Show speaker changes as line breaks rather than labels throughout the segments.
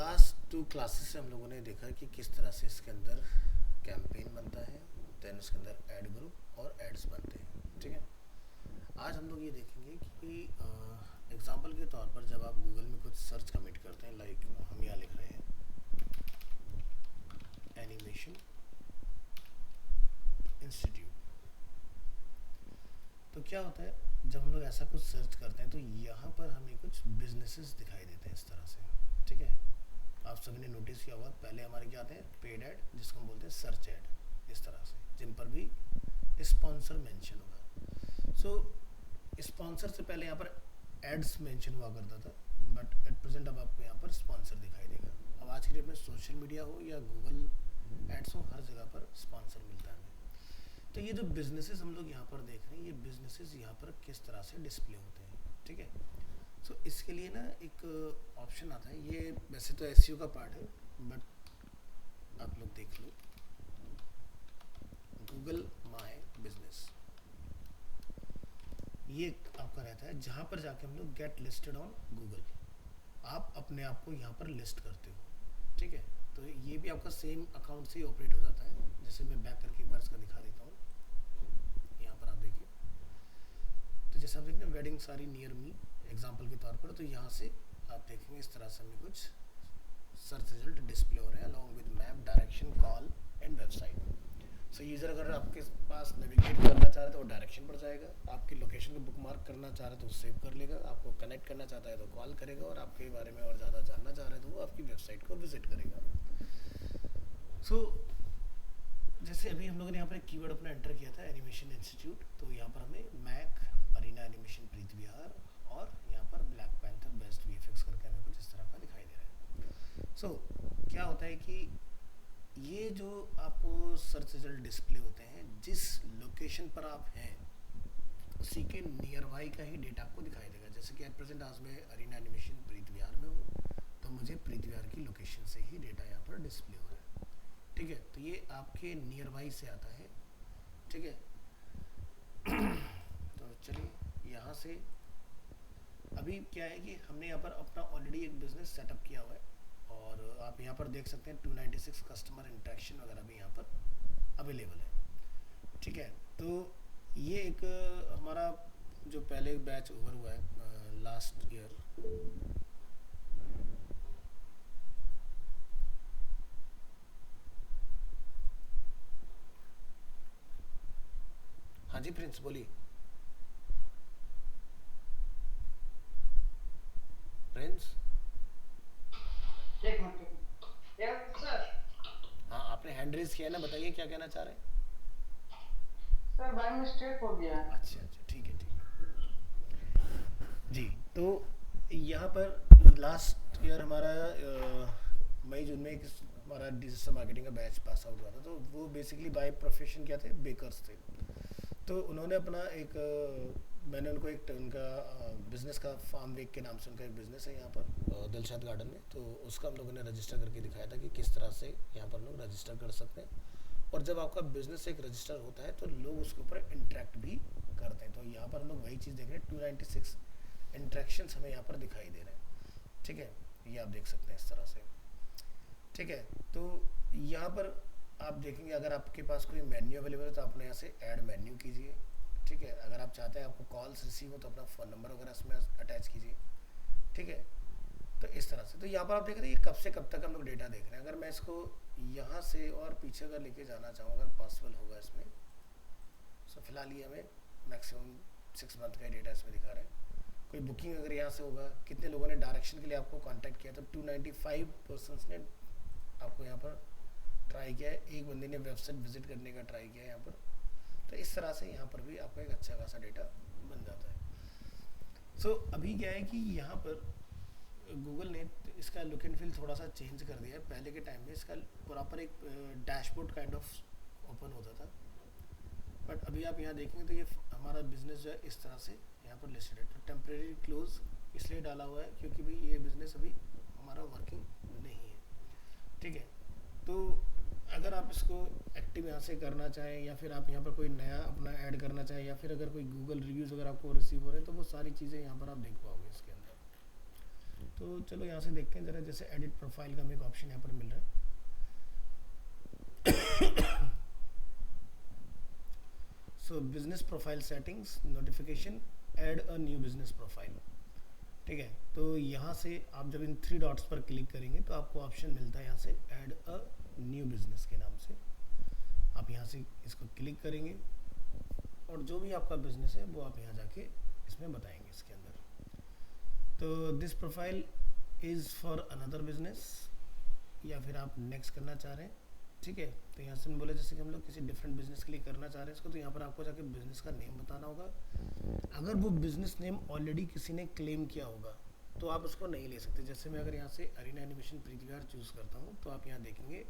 Last 2 classes से हम लोगों ने देखा कि किस तरह से इसके अंदर कैंपेन बनता है, देन उसके अंदर ऐड ग्रुप और एड्स बनते हैं। ठीक है, आज हम लोग ये देखेंगे कि एग्जांपल के तौर पर जब आप गूगल में कुछ सर्च कमिट करते हैं, लाइक हम यहाँ लिख रहे हैं एनिमेशन इंस्टीट्यूट, तो क्या होता है जब हम लोग ऐसा कुछ सर्च करते हैं तो यहाँ पर हमें कुछ बिजनेसेस दिखाई देते हैं इस तरह से। ठीक है, आप सभी ने नोटिस किया होगा, पहले हमारे क्या आते हैं पेड ऐड, जिसको हम बोलते हैं सर्च ऐड, इस तरह से, जिन पर भी स्पॉन्सर मेंशन होगा। सो स्पॉन्सर से पहले यहाँ पर एड्स मेंशन हुआ करता था, बट एट प्रेजेंट अब आपको यहाँ पर स्पॉन्सर दिखाई देगा। अब आज की डेट में सोशल मीडिया हो या गूगल एड्स हो, हर जगह पर स्पॉन्सर मिलता है हमें। तो ये जो बिजनेसेस हम लोग यहाँ पर देख रहे हैं, ये बिजनेसेस यहाँ पर किस तरह से डिस्प्ले होते हैं। ठीक है, सो इसके लिए ना एक ऑप्शन आता है, ये वैसे तो एसईओ का पार्ट है, बट आप लोग देख लो, गूगल माय बिजनेस, ये आपका रहता है जहाँ पर जाके हम लोग गेट लिस्टेड ऑन गूगल, आप अपने आप को यहाँ पर लिस्ट करते हो। ठीक है, तो ये भी आपका सेम अकाउंट से ही ऑपरेट हो जाता है। जैसे मैं बैक करके एक बार इसका दिखा देता हूँ, यहाँ पर आप देखिए, तो जैसे आप देखते हैं wedding sari near me example के तौर पर, तो यहाँ से आप देखेंगे इस तरह से हमें कुछ सर्च रिजल्ट डिस्प्ले हो रहे हैं along with map, direction, call and website. So user अगर आपके पास नेविगेट करना चाह रहे तो वो डायरेक्शन पर जाएगा, आपकी लोकेशन को बुक मार्क करना चाह रहे तो वो सेव कर लेगा, आपको कनेक्ट करना चाहता है तो कॉल करेगा, और आपके बारे में और ज़्यादा जानना चाह रहे तो वो आपकी वेबसाइट को विजिट करेगा। सो जैसे अभी हम लोगों ने यहाँ पर एक कीवर्ड अपना एंटर किया था एनिमेशन इंस्टीट्यूट, तो यहाँ पर हमें मैक, अरीना एनिमेशन प्रीति विहार, और यहाँ पर ब्लैक पैंथर बेस्ट वीएफएक्स करके हमें कुछ इस तरह का दिखाई दे रहा है। सो क्या होता है कि ये जो आपको सर्च रिजल्ट डिस्प्ले होते हैं, जिस लोकेशन पर आप हैं उसी के नियर बाई का ही डेटा आपको दिखाई देगा। जैसे कि एट प्रेजेंट आज मैं अरीना एनिमेशन प्रीति विहार में हूँ, तो मुझे प्रीति विहार की लोकेशन से ही डेटा यहाँ पर डिस्प्ले हो रहा है। ठीक है, तो ये आपके नियर बाई से आता है। ठीक है, तो चलिए यहाँ से अभी क्या है कि हमने यहाँ पर अपना ऑलरेडी एक बिजनेस सेटअप किया हुआ है, और आप यहाँ पर देख सकते हैं 296 कस्टमर इंटरेक्शन वगैरह भी यहाँ पर अवेलेबल है। ठीक है, तो ये एक हमारा जो पहले बैच ओवर हुआ है लास्ट ईयर, हाँ जी प्रिंस बोलिए। प्रिंस,
एक मिनट सर।
हाँ आपने हैंड रेज किया है ना, बताइए क्या कहना चाह रहे हैं।
सर बाय मिस्टेक हो गया है।
अच्छा अच्छा, ठीक है जी। तो यहाँ पर लास्ट ईयर हमारा मई जून में एक हमारा डिजिटल मार्केटिंग का बैच पास आउट हुआ था, तो वो बेसिकली बाय प्रोफेशन क्या थे, बेकर्स थे। तो उन्होंने अपना एक मैंने उनको एक उनका बिज़नेस का फार्म वेक के नाम से उनका एक बिज़नेस है यहाँ पर दिलशाद गार्डन में, तो उसका हम लोगों ने रजिस्टर करके दिखाया था कि किस तरह से यहाँ पर लोग रजिस्टर कर सकते हैं। और जब आपका बिजनेस एक रजिस्टर होता है तो लोग उसके ऊपर इंटरेक्ट भी करते हैं। तो यहाँ पर हम लोग वही चीज़ देख रहे हैं, 296 इंटरेक्शंस हमें यहाँ पर दिखाई दे रहे हैं। ठीक है, ये आप देख सकते हैं इस तरह से। ठीक है, तो यहाँ पर आप देखेंगे अगर आपके पास कोई मेन्यू अवेलेबल है तो अपने यहाँ से ऐड मेन्यू कीजिए। ठीक है, अगर आप चाहते हैं आपको कॉल्स रिसीव हो तो अपना फ़ोन नंबर वगैरह इसमें अटैच कीजिए। ठीक है, तो इस तरह से, तो यहाँ पर आप देख रहे हैं ये कब से कब तक हम लोग डेटा देख रहे हैं। अगर मैं इसको यहाँ से और पीछे अगर लेके जाना चाहूँ, अगर पॉसिबल होगा इसमें, सो फिलहाल ये हमें मैक्सिमम 6 मंथ का डेटा इसमें दिखा रहा है। कोई बुकिंग अगर यहाँ से होगा, कितने लोगों ने डायरेक्शन के लिए आपको कांटेक्ट किया, तो 295 पर्सन्स ने आपको यहाँ पर ट्राई किया है, एक बंदे ने वेबसाइट विजिट करने का ट्राई किया है यहाँ पर। तो इस तरह से यहाँ पर भी आपका एक अच्छा खासा डेटा बन जाता है। सो अभी क्या है कि यहाँ पर गूगल ने इसका लुक एंड फील थोड़ा सा चेंज कर दिया है। पहले के टाइम में इसका प्रॉपर एक डैशबोर्ड काइंड ऑफ ओपन होता था, बट अभी आप यहाँ देखेंगे तो ये हमारा बिजनेस जो है इस तरह से यहाँ पर लिस्टेड है। तो टेम्परेरी क्लोज इसलिए डाला हुआ है क्योंकि भाई ये बिज़नेस अभी हमारा वर्किंग नहीं है। ठीक है, तो अगर आप इसको एक्टिव यहाँ से करना चाहें, या फिर आप यहाँ पर कोई नया अपना ऐड करना चाहें, या फिर अगर कोई गूगल रिव्यूज़ अगर आपको रिसीव हो रहे हैं, तो वो सारी चीज़ें यहाँ पर आप देख पाओगे इसके अंदर। तो चलो यहाँ से देखते हैं ज़रा, जैसे एडिट प्रोफाइल का हमें एक ऑप्शन यहाँ पर मिल रहा है। सो business profile settings, notification, add a new business profile. ठीक है, तो यहाँ से आप जब इन 3 डॉट्स पर क्लिक करेंगे तो आपको ऑप्शन मिलता है यहाँ से ऐड अ न्यू बिजनेस के नाम से। आप यहाँ से इसको क्लिक करेंगे और जो भी आपका बिजनेस है वो आप यहाँ जाके इसमें बताएंगे इसके अंदर। तो this profile is for another business, या फिर आप नेक्स्ट करना चाह रहे हैं। ठीक है, तो यहाँ से बोला जैसे कि हम लोग किसी डिफरेंट बिजनेस के लिए करना चाह रहे हैं इसको, तो यहाँ पर आपको जाके बिजनेस का नेम बताना होगा। अगर वो बिजनेस नेम ऑलरेडी किसी ने क्लेम किया होगा तो आप उसको नहीं ले सकते। जैसे मैं अगर यहाँ से अरीना एनिमेशन प्रीति विहार चूज़ करता हूँ तो आप यहाँ देखेंगे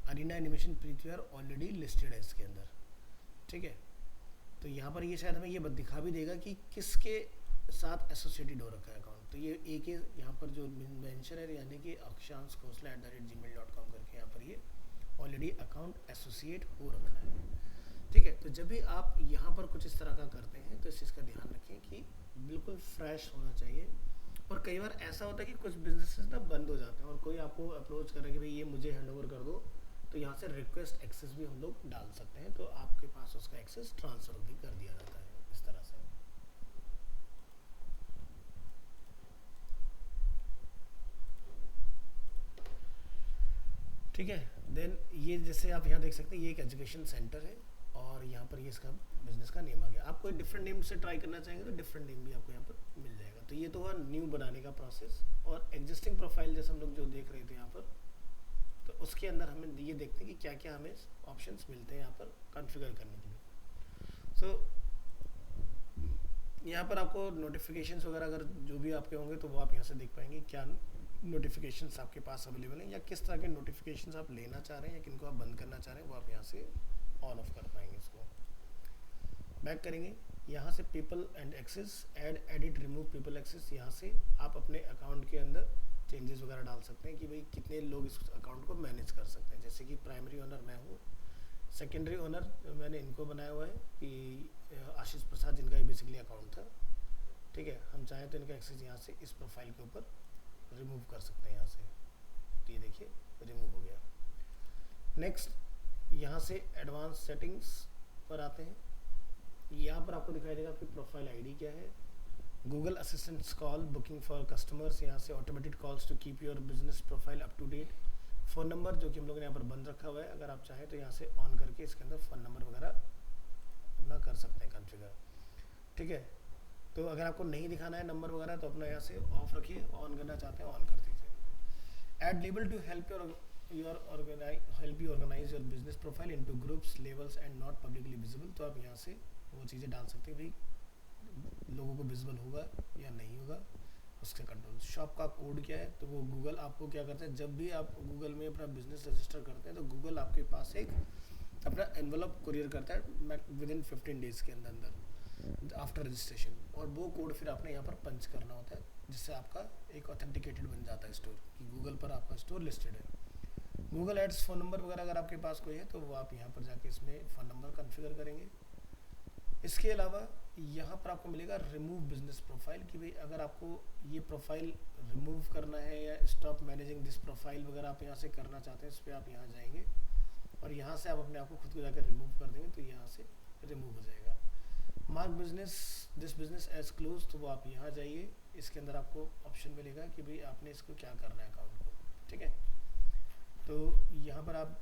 अरीना एनिमेशन प्रीति विहार ऑलरेडी लिस्टेड है इसके अंदर। ठीक है, तो यहाँ पर ये शायद हमें ये दिखा भी देगा कि किसके साथ एसोसिएटेड हो रखा है अकाउंट। तो ये एक यहाँ पर जो मेंशन है, यानी कि अक्षांश खोसला @gmail.com करके यहाँ पर ये ऑलरेडी अकाउंट एसोसिएट हो रखा है। ठीक है, तो जब भी आप यहाँ पर कुछ इस तरह का करते हैं तो इस चीज़ का ध्यान रखें कि बिल्कुल फ्रेश होना चाहिए। और कई बार ऐसा होता है कि कुछ बिजनेसेस ना बंद हो जाते हैं और कोई आपको अप्रोच कर रहा है कि भाई ये मुझे हैंड ओवर कर दो, तो यहाँ से रिक्वेस्ट एक्सेस भी हम लोग डाल सकते हैं, तो आपके पास उसका एक्सेस ट्रांसफ़र भी कर दिया जाता है इस तरह से। ठीक है, देन ये जैसे आप यहाँ देख सकते हैं ये एक एजुकेशन सेंटर है और यहाँ पर ये इसका बिजनेस का नेम आ गया। आप कोई डिफरेंट नेम से ट्राई करना चाहेंगे तो डिफरेंट नेम भी आपको यहाँ पर मिल जाएगा। तो ये तो हुआ न्यू बनाने का प्रोसेस। और एग्जिस्टिंग प्रोफाइल जैसे हम लोग जो देख रहे थे यहाँ पर, तो उसके अंदर हमें ये देखते हैं कि क्या क्या हमें ऑप्शंस मिलते हैं यहाँ पर कॉन्फ़िगर करने के लिए। सो यहाँ पर आपको नोटिफिकेशंस वगैरह अगर जो भी आपके होंगे तो वो आप यहाँ से देख पाएंगे क्या नोटिफिकेशंस आपके पास अवेलेबल हैं, या किस तरह के नोटिफिकेशंस आप लेना चाह रहे हैं या किनको आप बंद करना चाह रहे हैं, वो आप यहाँ से ऑन ऑफ कर पाएंगे। इसको बैक करेंगे, यहाँ से people and access, add edit remove people access. यहाँ से आप अपने अकाउंट के अंदर चेंजेस वगैरह डाल सकते हैं कि भाई कितने लोग इस अकाउंट को मैनेज कर सकते हैं। जैसे कि प्राइमरी ओनर मैं हूँ, सेकेंडरी ओनर मैंने इनको बनाया हुआ है कि आशीष प्रसाद, जिनका ये बेसिकली अकाउंट था। ठीक है, हम चाहें तो इनका एक्सेस यहाँ से इस प्रोफाइल के ऊपर रिमूव कर सकते हैं यहाँ से। तो ये देखिए रिमूव हो गया। नेक्स्ट यहाँ से एडवांस सेटिंग्स पर आते हैं। यहाँ पर आपको दिखाई देगा आपकी प्रोफाइल आईडी क्या है। Google assistants call, booking for customers, यहाँ से automated calls to keep your business profile up to date. Phone number जो कि हम लोगों ने यहाँ पर बंद रखा हुआ है, अगर आप चाहें तो यहाँ से ऑन करके इसके अंदर फ़ोन नंबर वगैरह अपना कर सकते हैं कॉन्फ़िगर। ठीक है, तो अगर आपको नहीं दिखाना है नंबर वगैरह तो अपना यहाँ से ऑफ रखिए, ऑन करना चाहते हैं ऑन कर दीजिए। Add label to help you organise your business profile into groups, labels and not publicly visible. तो आप यहाँ से वो चीज़ें डाल सकते हैं भाई लोगों को विजिबल होगा या नहीं होगा, उसके कंट्रोल। शॉप का कोड क्या है, तो वो गूगल आपको क्या करता है, जब भी आप गूगल में अपना बिजनेस रजिस्टर करते हैं तो गूगल आपके पास एक अपना एनवलप कुरियर करता है विद इन 15 डेज़ के अंदर आफ्टर रजिस्ट्रेशन, और वो कोड फिर आपने यहाँ पर पंच करना होता है, जिससे आपका एक ऑथेंटिकेटेड बन जाता है स्टोर कि गूगल पर आपका स्टोर लिस्टेड है। गूगल एड्स फ़ोन नंबर वगैरह अगर आपके पास कोई है तो वो आप यहाँ पर जाके इसमें फ़ोन नंबर कॉन्फ़िगर करेंगे। इसके अलावा यहाँ पर आपको मिलेगा रिमूव बिजनेस प्रोफाइल, कि भाई अगर आपको ये प्रोफाइल रिमूव करना है या स्टॉप मैनेजिंग दिस प्रोफाइल वगैरह आप यहाँ से करना चाहते हैं, इस पर आप यहाँ जाएंगे और यहाँ से आप अपने आप को खुद को जाकर रिमूव कर देंगे तो यहाँ से रिमूव हो जाएगा। Mark business this business as close, तो वो आप यहाँ जाइए, इसके अंदर आपको ऑप्शन मिलेगा कि भाई आपने इसको क्या करना है अकाउंट को। ठीक है, तो यहाँ पर आप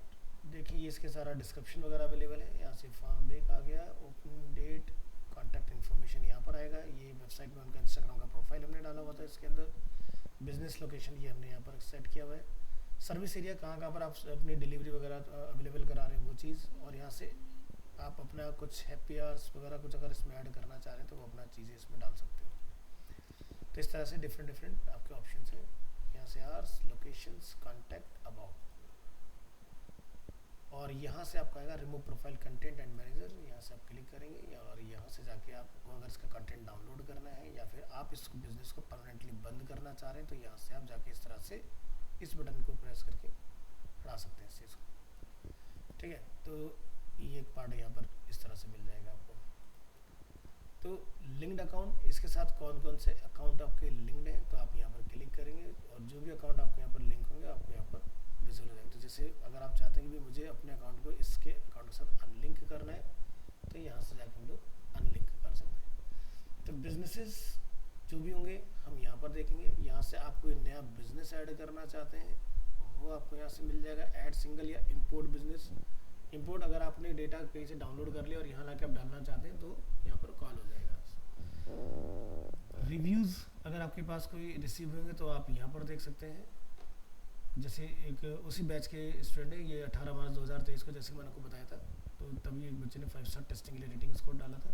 देखिए इसके सारा डिस्क्रिप्शन वगैरह अवेलेबल है। यहाँ से फॉर्म बैक आ गया, ओपन डेट, कॉन्टैक्ट इन्फॉर्मेशन यहाँ पर आएगा। ये वेबसाइट में उनका इंस्टाग्राम का प्रोफाइल हमने डाला हुआ था इसके अंदर। बिजनेस लोकेशन ये हमने यहाँ पर सेट किया हुआ है। सर्विस एरिया कहाँ पर आप अपनी डिलीवरी वगैरह अवेलेबल करा रहे हैं वो चीज़, और यहाँ से आप अपना कुछ हैप्पी आवर्स वगैरह कुछ अगर इसमें ऐड करना चाह रहे हैं तो वो अपना चीज़ें इसमें डाल सकते हो। तो इस तरह से डिफरेंट आपके ऑप्शन हैं। यहाँ से आवर्स, लोकेशंस, कॉन्टैक्ट, अबाउट, और यहाँ से आपका आएगा remove profile content and manager. यहाँ से आप क्लिक करेंगे और यहाँ से जाके आपको अगर इसका कंटेंट डाउनलोड करना है या फिर आप इस बिज़नेस को परमानेंटली बंद करना चाह रहे हैं तो यहाँ से आप जाके इस तरह से इस बटन को प्रेस करके हटा सकते हैं इस चीज़ को। ठीक है, तो ये एक पार्ट यहाँ पर इस तरह से मिल जाएगा आपको। तो लिंक्ड अकाउंट, इसके साथ कौन कौन से अकाउंट आपके लिंक्ड हैं, तो आप यहाँ पर क्लिक करेंगे और जो भी अकाउंट आपके यहाँ पर लिंक होंगे आपको यहाँ पर विजुअल हो जाएंगे। तो जैसे अगर आप चाहते हैं कि मुझे अपने अकाउंट को इसके अकाउंट के साथ अनलिंक करना है, तो यहाँ से जाके हम लोग अनलिंक कर सकते हैं। तो बिजनेसेस जो भी होंगे हम यहाँ पर देखेंगे। यहाँ से आप कोई नया बिजनेस ऐड करना चाहते हैं वो आपको यहाँ से मिल जाएगा, ऐड सिंगल या इम्पोर्ट बिजनेस। इम्पोर्ट अगर आपने डेटा कहीं से डाउनलोड कर लिया और यहाँ लाके आप डालना चाहते हैं तो यहाँ पर कॉल हो जाएगा। रिव्यूज़ अगर आपके पास कोई रिसीव होंगे तो आप यहाँ पर देख सकते हैं। जैसे एक उसी बैच के स्टूडेंट है, ये 18 मार्च 2023 को, जैसे मैंने आपको बताया था, तो तभी एक बच्चे ने 5 स्टार टेस्टिंग के लिए रेटिंग स्कोर डाला था।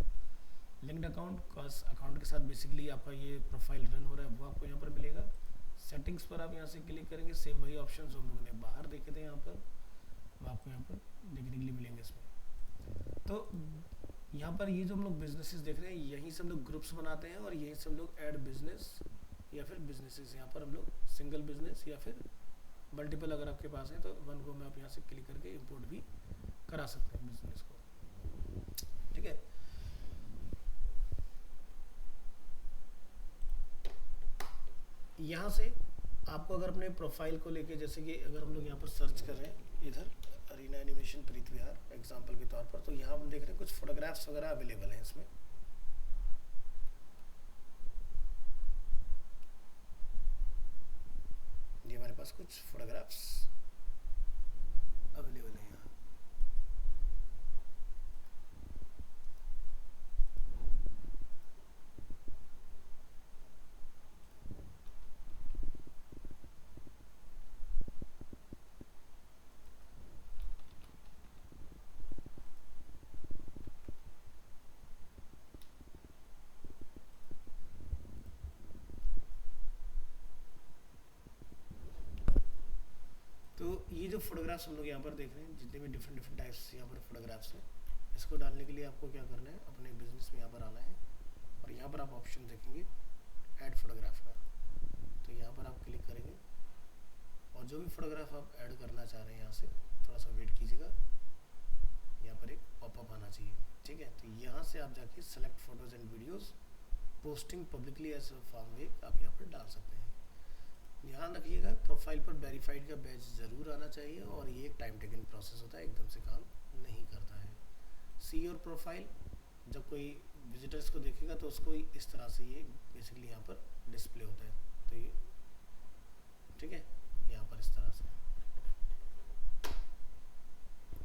लिंक्ड अकाउंट, कॉस अकाउंट के साथ बेसिकली आपका ये प्रोफाइल रन हो रहा है वो आपको यहाँ पर मिलेगा। सेटिंग्स पर आप यहाँ से क्लिक करेंगे, सेम वही ऑप्शन जो हम लोगों ने बाहर देखे थे यहाँ पर, वो आपको यहाँ पर देखने के लिए मिलेंगे इसमें। तो यहाँ पर ये जो हम लोग बिजनेसेस देख रहे हैं, यहीं से हम लोग ग्रुप्स बनाते हैं और यहीं से हम लोग ऐड बिजनेस या फिर बिजनेसेस, यहाँ पर हम लोग सिंगल बिजनेस या फिर मल्टीपल अगर आपके पास है तो वन को में आप यहाँ से क्लिक करके इंपोर्ट भी करा सकते हैं बिजनेस को। ठीक है, यहाँ से आपको अगर अपने प्रोफाइल को लेके, जैसे कि अगर हम लोग यहाँ पर सर्च कर रहे हैं इधर अरीना एनिमेशन प्रीत विहार एग्जांपल के तौर पर, तो यहाँ हम देख रहे हैं कुछ फोटोग्राफ्स वगैरह अवेलेबल हैं इसमें। ये हमारे पास कुछ फोटोग्राफ्स अवेलेबल हैं यहाँ। तो ये जो फोटोग्राफ्स हम लोग यहाँ पर देख रहे हैं, जितने भी डिफरेंट टाइप्स यहाँ पर फोटोग्राफ्स हैं, इसको डालने के लिए आपको क्या करना है, अपने बिजनेस में यहाँ पर आना है और यहाँ पर आप ऑप्शन देखेंगे ऐड फोटोग्राफ का। तो यहाँ पर आप क्लिक करेंगे और जो भी फोटोग्राफ आप ऐड करना चाह रहे हैं यहाँ से थोड़ा सा वेट कीजिएगा, यहाँ पर एक पॉपअप आना चाहिए। ठीक है, तो यहाँ से आप जाके select photos and videos posting publicly as form wake आप यहाँ पर डाल सकते हैं। ध्यान रखिएगा प्रोफाइल पर वेरीफाइड का बैच ज़रूर आना चाहिए और ये एक टाइम टेकन प्रोसेस होता है, एकदम से काम नहीं करता है। सी योर प्रोफाइल, जब कोई विजिटर्स को देखेगा तो उसको इस तरह से ये बेसिकली यहाँ पर डिस्प्ले होता है। तो ये ठीक है, यहाँ पर इस तरह से।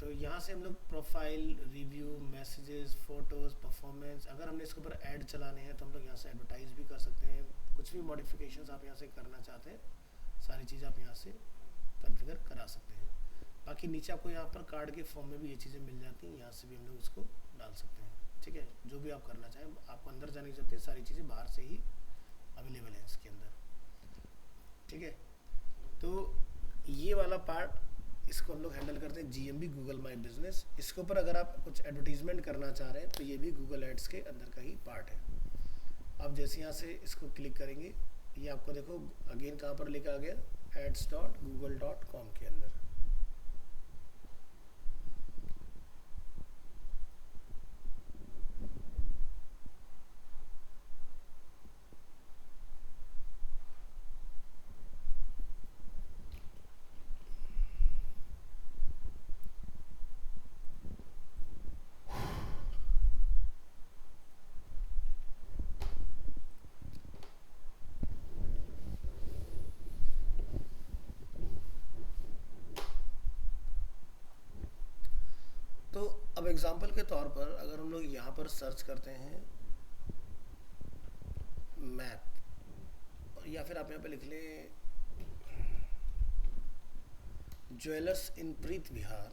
तो यहाँ से हम लोग profile, review, messages, photos, performance, अगर हमने इसके ऊपर ऐड चलाने हैं तो हम लोग यहाँ से एडवर्टाइज भी कर सकते हैं। कुछ भी मॉडिफिकेशंस आप यहाँ से करना चाहते हैं सारी चीज़ आप यहाँ से कॉन्फ़िगर करा सकते हैं। बाकी नीचे आपको यहाँ पर कार्ड के फॉर्म में भी ये चीज़ें मिल जाती हैं, यहाँ से भी हम लोग उसको डाल सकते हैं। ठीक है, जो भी आप करना चाहें, आपको अंदर जाने की जरूरत है, सारी चीज़ें बाहर से ही अवेलेबल है इसके अंदर। ठीक है, तो ये वाला पार्ट इसको हम लोग हैंडल करते हैं GMB गूगल माई बिजनेस। इसके ऊपर अगर आप कुछ एडवर्टीजमेंट करना चाह रहे हैं तो ये भी गूगल एड्स के अंदर का ही पार्ट है। आप जैसे यहाँ से इसको क्लिक करेंगे, ये आपको देखो अगेन कहाँ पर लेकर आ गया, ads.google.com के अंदर। तो अब एग्जांपल के तौर पर अगर हम लोग यहाँ पर सर्च करते हैं मैप, या फिर आप यहाँ पे लिख लें ज्वेलर्स इन प्रीत विहार,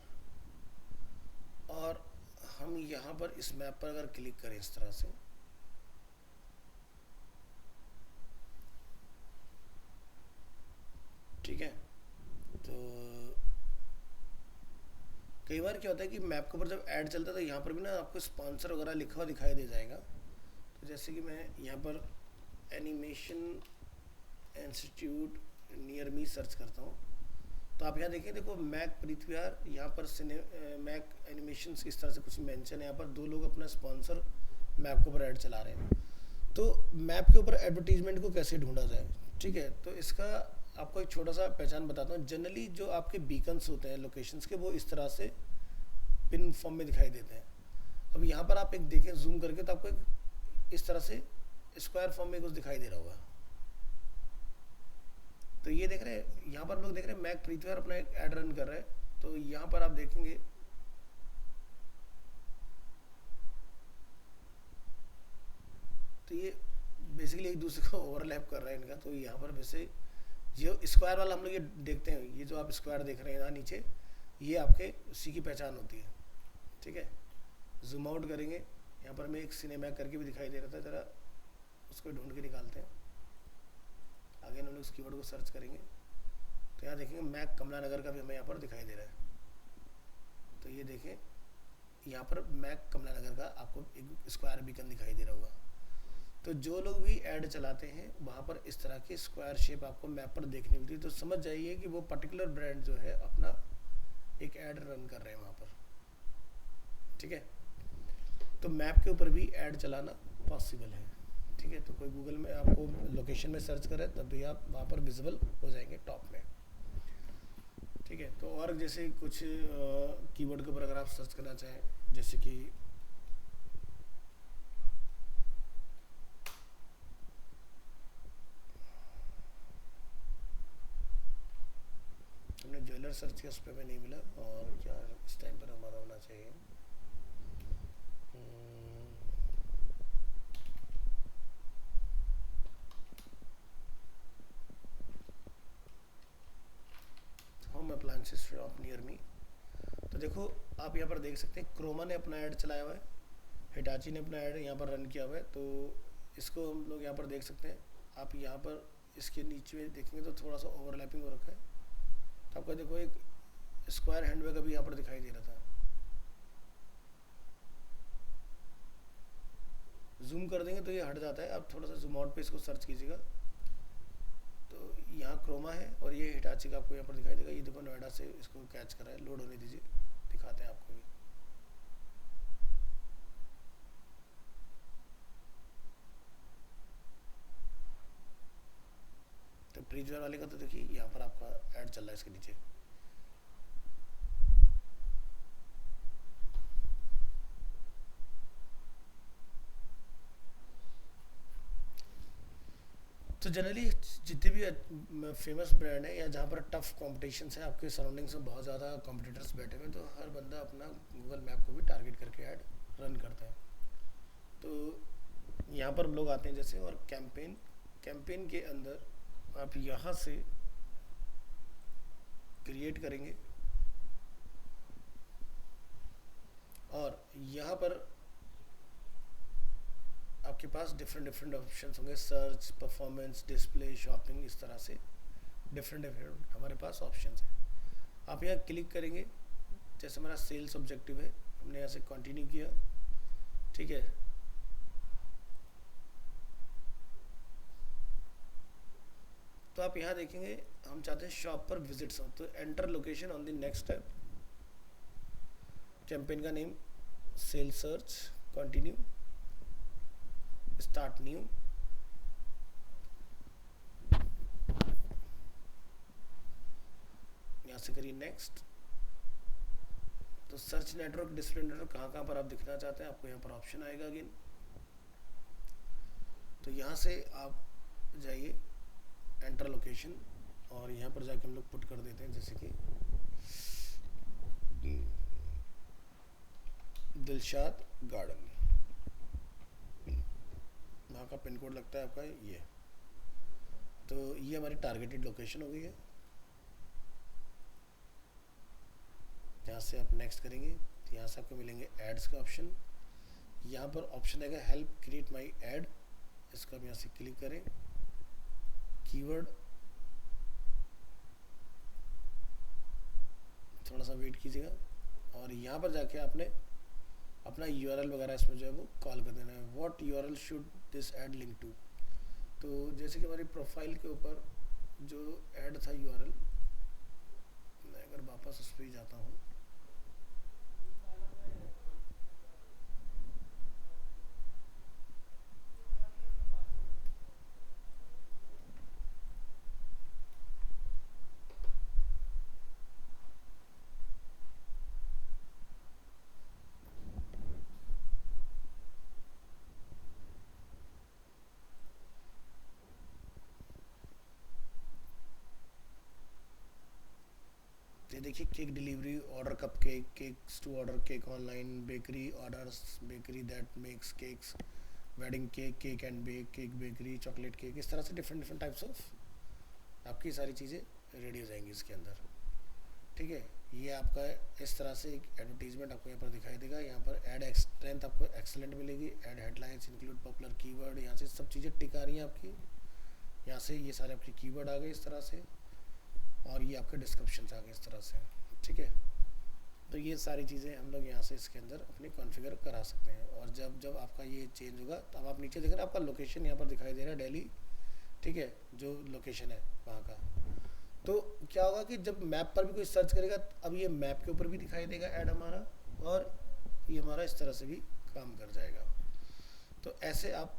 और हम यहाँ पर इस मैप पर अगर क्लिक करें इस तरह से, ठीक है, तो कई बार क्या होता है कि मैप के ऊपर जब ऐड चलता है तो यहाँ पर भी ना आपको स्पॉन्सर वगैरह लिखा हुआ दिखाई दे जाएगा। तो जैसे कि मैं यहाँ पर एनिमेशन इंस्टीट्यूट नियर मी सर्च करता हूँ, तो आप यहाँ देखिए, देखो मैक प्रीत विहार, यहाँ पर मैक एनिमेशन इस तरह से कुछ मेंशन है। यहाँ पर दो लोग अपना स्पॉन्सर मैप के ऊपर ऐड चला रहे हैं। तो मैप के ऊपर एडवर्टीजमेंट को कैसे ढूंढा जाए, ठीक है। तो इसका आपको एक छोटा सा पहचान बताता हूँ। जनरली जो आपके बीकन्स होते हैं लोकेशंस के, वो इस तरह से पिन फॉर्म में दिखाई देते हैं। अब यहाँ पर आप एक देखें जूम करके, तो आपको एक इस तरह से स्क्वायर फॉर्म में कुछ दिखाई दे रहा होगा। तो ये देख रहे हैं, यहाँ पर हम लोग देख रहे हैं मैक प्रीतवार अपना एक ऐड रन कर रहा है। तो यहाँ पर आप देखेंगे तो ये बेसिकली एक दूसरे को ओवरलैप कर रहा है इनका। तो यहाँ पर वैसे जो स्क्वायर वाला हम लोग ये देखते हैं, ये जो आप स्क्वायर देख रहे हैं यहाँ नीचे, ये आपके उसी की पहचान होती है, ठीक है। जूम आउट करेंगे, यहाँ पर मैं एक सिनेमैक करके भी दिखाई दे रहा था, ज़रा उसको ढूंढ के निकालते हैं। आगे हम लोग इस कीवर्ड को सर्च करेंगे तो यहाँ देखेंगे मैक कमला नगर का भी हमें यहाँ पर दिखाई दे रहा है। तो ये देखें, यहाँ पर मैक कमला नगर का आपको एक स्क्वायर बीकन दिखाई दे रहा होगा। तो जो लोग भी ऐड चलाते हैं वहाँ पर इस तरह की स्क्वायर शेप आपको मैप पर देखने मिलती है। तो समझ जाइए कि वो पर्टिकुलर ब्रांड जो है अपना एक ऐड रन कर रहे हैं वहाँ पर, ठीक है। तो मैप के ऊपर भी ऐड चलाना पॉसिबल है, ठीक है। तो कोई गूगल में आपको लोकेशन में सर्च करें तब भी आप वहाँ पर विजिबल हो जाएंगे टॉप में, ठीक है। तो और जैसे कुछ कीवर्ड के ऊपर अगर आप सर्च करना चाहें, जैसे कि हमने ज्वेलर सर्च किया, उस पर हमें नहीं मिला। और क्या इस टाइम पर हमारा होना चाहिए, home appliances shop near me. तो देखो आप यहाँ पर देख सकते हैं क्रोमा ने अपना ऐड चलाया हुआ है, हिटाची ने अपना ऐड यहाँ पर रन किया हुआ है। तो इसको हम लोग यहाँ पर देख सकते हैं। आप यहाँ पर इसके नीचे में देखेंगे तो थोड़ा सा ओवरलैपिंग हो रखा है। तो आपको देखो एक स्क्वायर हैंडबैग अभी यहाँ पर दिखाई दे रहा था। जूम कर देंगे तो ये हट जाता है। आप थोड़ा सा जूम आउट पे इसको सर्च कीजिएगा तो यहाँ क्रोमा है और ये हिटाची का आपको यहाँ पर दिखाई देगा। ये देखो नोएडा से इसको कैच कर रहा है, लोड होने दीजिए, दिखाते हैं आपको भी। तो प्रीज्वार वाले का तो देखिए यहाँ पर आपका ऐड चल रहा है इसके नीचे। तो जनरली जितने भी फेमस ब्रांड है या जहाँ पर टफ कॉम्पिटिशन है, आपके सराउंडिंग्स में बहुत ज़्यादा कॉम्पिटिटर्स बैठे हुए हैं, तो हर बंदा अपना गूगल मैप को भी टारगेट करके ऐड रन करता है। तो यहाँ पर लोग आते हैं जैसे, और कैंपेन के अंदर आप यहाँ से क्रिएट करेंगे और यहाँ पर आपके पास डिफरेंट ऑप्शन होंगे, सर्च, परफॉर्मेंस, डिस्प्ले, शॉपिंग, इस तरह से डिफरेंट हमारे पास ऑप्शंस हैं। आप यहाँ क्लिक करेंगे, जैसे हमारा सेल्स ऑब्जेक्टिव है, हमने यहाँ से कंटिन्यू किया, ठीक है। तो आप यहाँ देखेंगे हम चाहते हैं शॉप पर विजिट्स हो, तो enter location on the next tab, campaign का name sale search, continue, start new, यहाँ से करिए नेक्स्ट। तो सर्च नेटवर्क, डिस्प्ले नेटवर्क, कहाँ कहाँ पर आप दिखना चाहते हैं आपको यहाँ पर ऑप्शन आएगा अगेन। तो यहाँ से आप जाइए एंटर लोकेशन और यहाँ पर जाके हम लोग पुट कर देते हैं जैसे कि दिलशाद गार्डन, वहाँ का पिन कोड लगता है आपका ये। तो ये हमारी टारगेटेड लोकेशन हो गई है। यहाँ से आप नेक्स्ट करेंगे तो यहाँ से आपको मिलेंगे एड्स का ऑप्शन। यहाँ पर ऑप्शन आएगा हेल्प क्रिएट माई एड, इसको हम यहाँ से क्लिक करें, कीवर्ड, थोड़ा सा वेट कीजिएगा और यहाँ पर जाके आपने अपना यूआरएल वगैरह इसमें जो है वो कॉल कर देना है। What URL should this add link to. तो जैसे कि हमारी प्रोफाइल के ऊपर जो ऐड था यूआरएल, मैं अगर वापस उस पर ही जाता हूँ, ये देखिए cake delivery, order cup cake, cakes to order, cake online, bakery orders, bakery that makes cakes, wedding cake, cake and bake, cake bakery, chocolate cake, इस तरह से डिफरेंट डिफरेंट टाइप्स ऑफ आपकी सारी चीज़ें रेडी हो जाएंगी इसके अंदर। ठीक है, ये आपका इस तरह से एक एडवर्टीजमेंट आपको यहाँ पर दिखाई देगा। यहाँ पर ऐड स्ट्रेंथ आपको एक्सेलेंट मिलेगी, add headlines include popular keyword, यहाँ से सब चीज़ें टिक आ रही हैं आपकी, यहाँ से ये सारे आपके कीवर्ड आ गए इस तरह से, और ये आपके डिस्क्रिप्शन आ गए इस तरह से। ठीक है, तो ये सारी चीज़ें हम लोग यहाँ से इसके अंदर अपनी कॉन्फ़िगर करा सकते हैं। और जब जब आपका ये चेंज होगा तो अब आप नीचे देख रहे हैं आपका लोकेशन यहाँ पर दिखाई दे रहा है दिल्ली। ठीक है, जो लोकेशन है वहाँ का, तो क्या होगा कि जब मैप पर भी कोई सर्च करेगा अब ये मैप के ऊपर भी दिखाई देगा ऐड हमारा, और ये हमारा इस तरह से भी काम कर जाएगा। तो ऐसे आप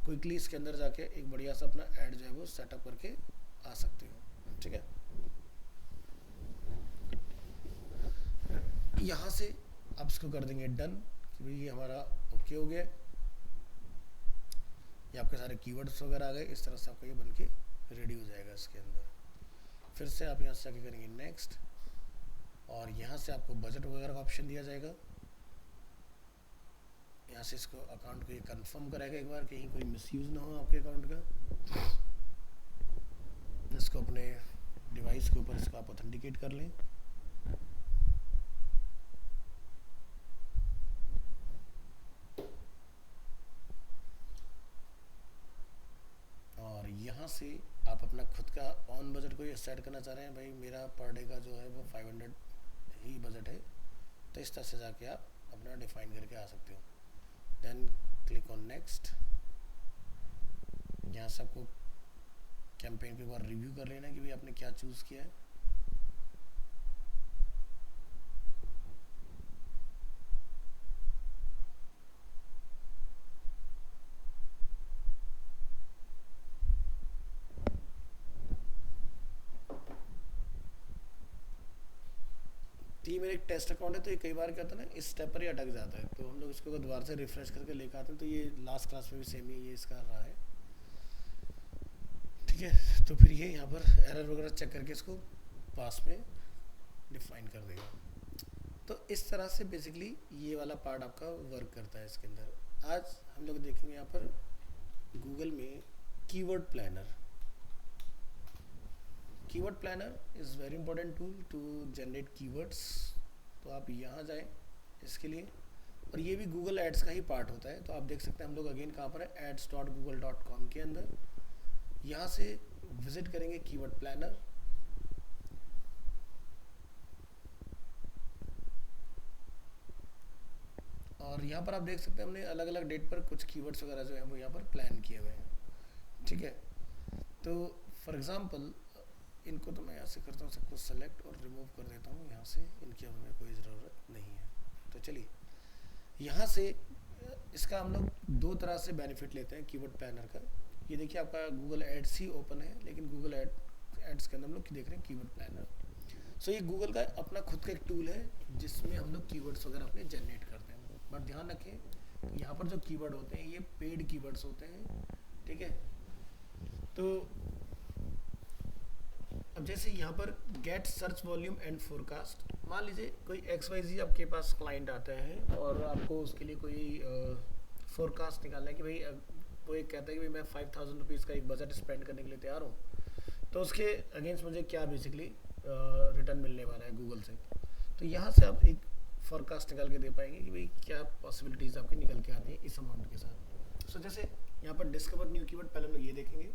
क्विकली इसके अंदर जाके एक बढ़िया सा अपना ऐड जो है वो सेटअप करके आ सकते हो। ठीक है, यहाँ से आप इसको कर देंगे डन कि भाई ये हमारा ओके हो गया, ये आपके सारे कीवर्ड्स वगैरह आ गए, इस तरह से आपका ये बन के रेडी हो जाएगा इसके अंदर। फिर से आप यहाँ से आके करेंगे नेक्स्ट, और यहाँ से आपको बजट वगैरह का ऑप्शन दिया जाएगा। यहाँ से इसको अकाउंट को ये कंफर्म कराएगा एक बार, कहीं कोई मिसयूज़ ना हो आपके अकाउंट का। इसको अपने डिवाइस के ऊपर इसको आप ऑथेंटिकेट कर लें। और यहाँ से आप अपना खुद का ऑन बजट को ये सेट करना चाह रहे हैं, भाई मेरा पर डे का जो है वो 500 ही बजट है, तो इस तरह से जाके आप अपना डिफाइन करके आ सकते हो। देन क्लिक ऑन नेक्स्ट, यहाँ से आपको कैंपेन के बार रिव्यू कर लेना कि भाई आपने क्या चूज़ किया है। तो ये मेरा एक टेस्ट अकाउंट है, तो ये कई बार क्या होता है ना इस स्टेप पर ही अटक जाता है, तो हम लोग इसको दोबारा से रिफ्रेश करके लेकर आते हैं। तो ये लास्ट क्लास में भी सेम ही ये इसका रहा है। ठीक है, तो फिर ये यहाँ पर एरर वगैरह चेक करके इसको पास में डिफाइन कर देगा। तो इस तरह से बेसिकली ये वाला पार्ट आपका वर्क करता है इसके अंदर। आज हम लोग देखेंगे यहाँ पर गूगल में keyword planner. Keyword planner is very important tool to generate keywords. तो आप यहाँ जाएं इसके लिए, और ये भी गूगल एड्स का ही पार्ट होता है। तो आप देख सकते हैं हम लोग अगेन कहाँ पर है, ads.google.com के अंदर। यहाँ से विजिट करेंगे कीवर्ड प्लानर, और यहाँ पर आप देख सकते हैं हमने अलग अलग डेट पर कुछ कीवर्ड्स वगैरह जो है वो यहाँ पर प्लान किए हुए हैं। ठीक है, तो फॉर एग्जांपल इनको तो मैं यहाँ से करता हूँ सबको सेलेक्ट और रिमूव कर देता हूँ यहाँ से, इनकी हमें कोई ज़रूरत नहीं है। तो चलिए यहाँ से इसका हम लोग दो तरह से बेनिफिट लेते हैं कीवर्ड प्लानर का। ये देखिए आपका गूगल एड्स ही ओपन है, लेकिन गूगल एड्स के अंदर हम लोग देख रहे हैं कीवर्ड प्लानर। सो ये गूगल का अपना खुद का एक टूल है जिसमें हम लोग कीवर्ड्स वगैरह अपने जनरेट करते हैं। बट ध्यान रखें यहाँ पर जो कीवर्ड होते हैं ये पेड कीवर्ड्स होते हैं। ठीक है, तो अब जैसे यहाँ पर get search volume and forecast, मान लीजिए कोई XYZ आपके पास क्लाइंट आता है और आपको उसके लिए कोई फोरकास्ट निकालना है कि भाई वो एक कहता है कि भाई मैं 5000 रुपीज़ का एक बजट स्पेंड करने के लिए तैयार हूँ, तो उसके अगेंस्ट मुझे क्या बेसिकली रिटर्न मिलने वाला है गूगल से। तो यहाँ से आप एक फोरकास्ट निकाल के दे पाएंगे कि भाई क्या पॉसिबिलिटीज़ आपकी निकल के आती हैं इस अमाउंट के साथ। सो जैसे यहाँ पर डिस्कवर न्यू कीवर्ड, पहले हम लोग ये देखेंगे।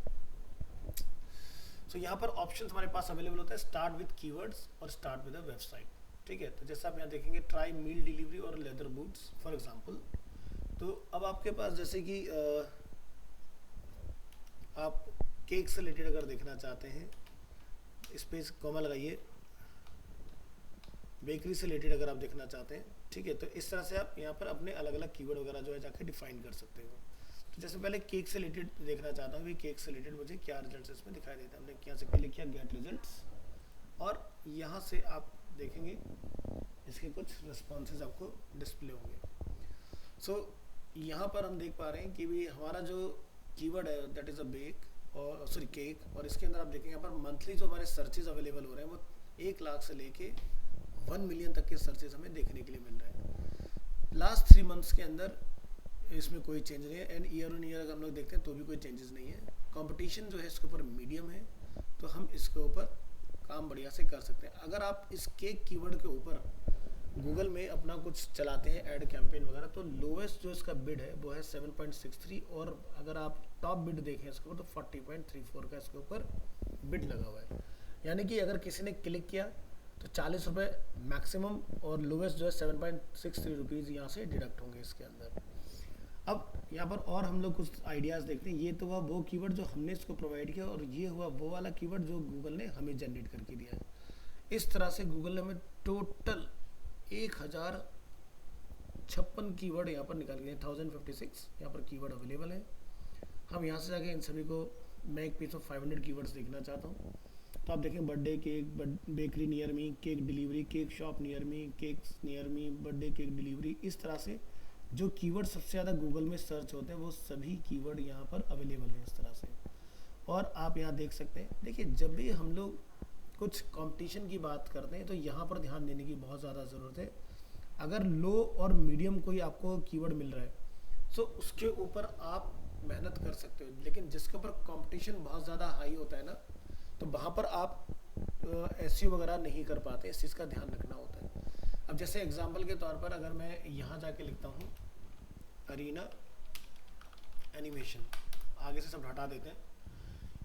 सो यहाँ पर ऑप्शन हमारे पास अवेलेबल होता है, स्टार्ट विद कीवर्ड्स और स्टार्ट विद अ वेबसाइट। ठीक है, तो जैसे आप यहाँ देखेंगे ट्राई मील डिलीवरी और लेदर बूट्स फॉर एग्जांपल। तो अब आपके पास जैसे कि आप केक से रिलेटेड अगर देखना चाहते हैं, स्पेस कॉमा लगाइए, बेकरी से रिलेटेड अगर आप देखना चाहते हैं, ठीक है, तो इस तरह से आप यहाँ पर अपने अलग अलग कीवर्ड वगैरह जो है जाके डिफाइन कर सकते हो। तो जैसे पहले केक से रिलेटेड देखना चाहता हूँ कि केक से रिलेटेड मुझे क्या रिजल्ट्स इसमें दिखाई देता है। हमने यहाँ से क्लिक किया गेट रिजल्ट्स, और यहाँ से आप देखेंगे इसके कुछ रिस्पॉन्सेज आपको डिस्प्ले होंगे। सो यहाँ पर हम देख पा रहे हैं कि भी हमारा जो कीवर्ड है दैट इज़ अ बेक और सॉरी केक, और इसके अंदर आप देखेंगे यहाँ पर मंथली जो हमारे सर्चेज अवेलेबल हो रहे हैं वो 1 लाख से लेके 1 मिलियन तक के सर्चेज हमें देखने के लिए मिल रहे हैं लास्ट 3 मंथ्स के अंदर। इसमें कोई चेंज नहीं है एंड ईयर ऑन ईयर अगर हम लोग देखते हैं तो भी कोई चेंजेस नहीं है। कंपटीशन जो है इसके ऊपर मीडियम है, तो हम इसके ऊपर काम बढ़िया से कर सकते हैं। अगर आप इस केक कीवर्ड के ऊपर गूगल में अपना कुछ चलाते हैं ऐड कैंपेन वगैरह, तो लोवेस्ट जो इसका बिड है वो है 7.63 और अगर आप टॉप बिड देखें इसके ऊपर तो 40.34 का इसके ऊपर बिड लगा हुआ है। यानी कि अगर किसी ने क्लिक किया तो 40 रुपये मैक्सिमम और लोवेस्ट जो है 7.63 रुपीज़ यहाँ से डिडक्ट होंगे इसके अंदर। अब यहाँ पर और हम लोग कुछ आइडियाज़ देखते हैं। ये तो हुआ वो कीवर्ड जो हमने इसको प्रोवाइड किया और ये हुआ वो वाला कीवर्ड जो गूगल ने हमें जनरेट करके दिया है। इस तरह से गूगल ने हमें टोटल 1056 कीवर्ड यहाँ पर निकाल गए, 1056 यहाँ पर कीवर्ड अवेलेबल है। हम यहाँ से जाके इन सभी को मैं एक पीस ऑफ 500 कीवर्ड्स देखना चाहता हूँ। तो आप देखें birthday cake, bakery near me, cake delivery, cake shop near me, cakes near me, birthday cake delivery. इस तरह से जो कीवर्ड सबसे ज़्यादा गूगल में सर्च होते हैं वो सभी कीवर्ड यहाँ पर अवेलेबल है इस तरह से। और आप यहाँ देख सकते हैं, देखिए जब भी हम लोग कुछ कंपटीशन की बात करते हैं तो यहाँ पर ध्यान देने की बहुत ज़्यादा ज़रूरत है। अगर लो और मीडियम कोई आपको कीवर्ड मिल रहा है तो उसके ऊपर आप मेहनत कर सकते हो, लेकिन जिसके ऊपर कंपटीशन बहुत ज़्यादा हाई होता है ना, तो वहाँ पर आप एसईओ वगैरह नहीं कर पाते। इस चीज़ का ध्यान रखना होता है। अब जैसे एग्जांपल के तौर पर अगर मैं यहाँ जाके लिखता हूँ अरीना एनिमेशन, आगे से सब हटा देते हैं।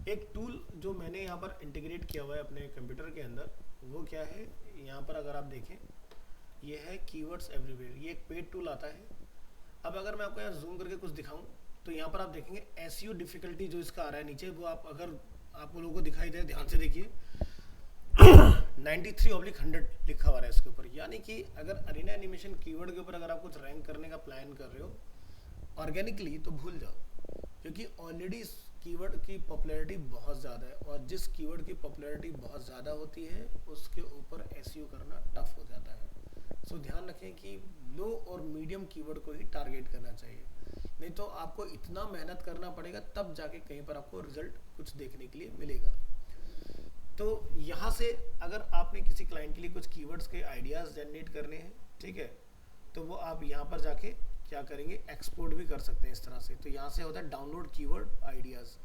एक टूल जो मैंने यहाँ पर इंटीग्रेट किया हुआ है अपने कंप्यूटर के अंदर, वो क्या है, यहाँ पर अगर आप देखें ये है कीवर्ड्स एवरीवेयर। ये एक पेड टूल आता है। अब अगर मैं आपको यहाँ जूम करके कुछ दिखाऊं तो यहाँ पर आप देखेंगे एसईओ डिफिकल्टी जो इसका आ रहा है नीचे, वो आप अगर आपको लोगों को दिखाई दे, ध्यान से देखिए 93/100 लिखा हुआ है इसके ऊपर। यानी कि अगर अरीना एनिमेशन कीवर्ड के ऊपर अगर आप कुछ रैंक करने का प्लान कर रहे हो ऑर्गेनिकली तो भूल जाओ, क्योंकि ऑलरेडी इस कीवर्ड की पॉपुलैरिटी बहुत ज़्यादा है और जिस कीवर्ड की पॉपुलैरिटी बहुत ज़्यादा होती है उसके ऊपर एसईओ करना टफ हो जाता है। सो ध्यान रखें कि लो और मीडियम कीवर्ड को ही टारगेट करना चाहिए, नहीं तो आपको इतना मेहनत करना पड़ेगा तब जाके कहीं पर आपको रिजल्ट कुछ देखने के लिए मिलेगा। तो यहाँ से अगर आपने किसी क्लाइंट के लिए कुछ कीवर्ड्स के आइडियाज़ जनरेट करने हैं, ठीक है, तो वो आप यहाँ पर जाके क्या करेंगे, एक्सपोर्ट भी कर सकते हैं इस तरह से। तो यहाँ से होता है डाउनलोड कीवर्ड आइडियाज़।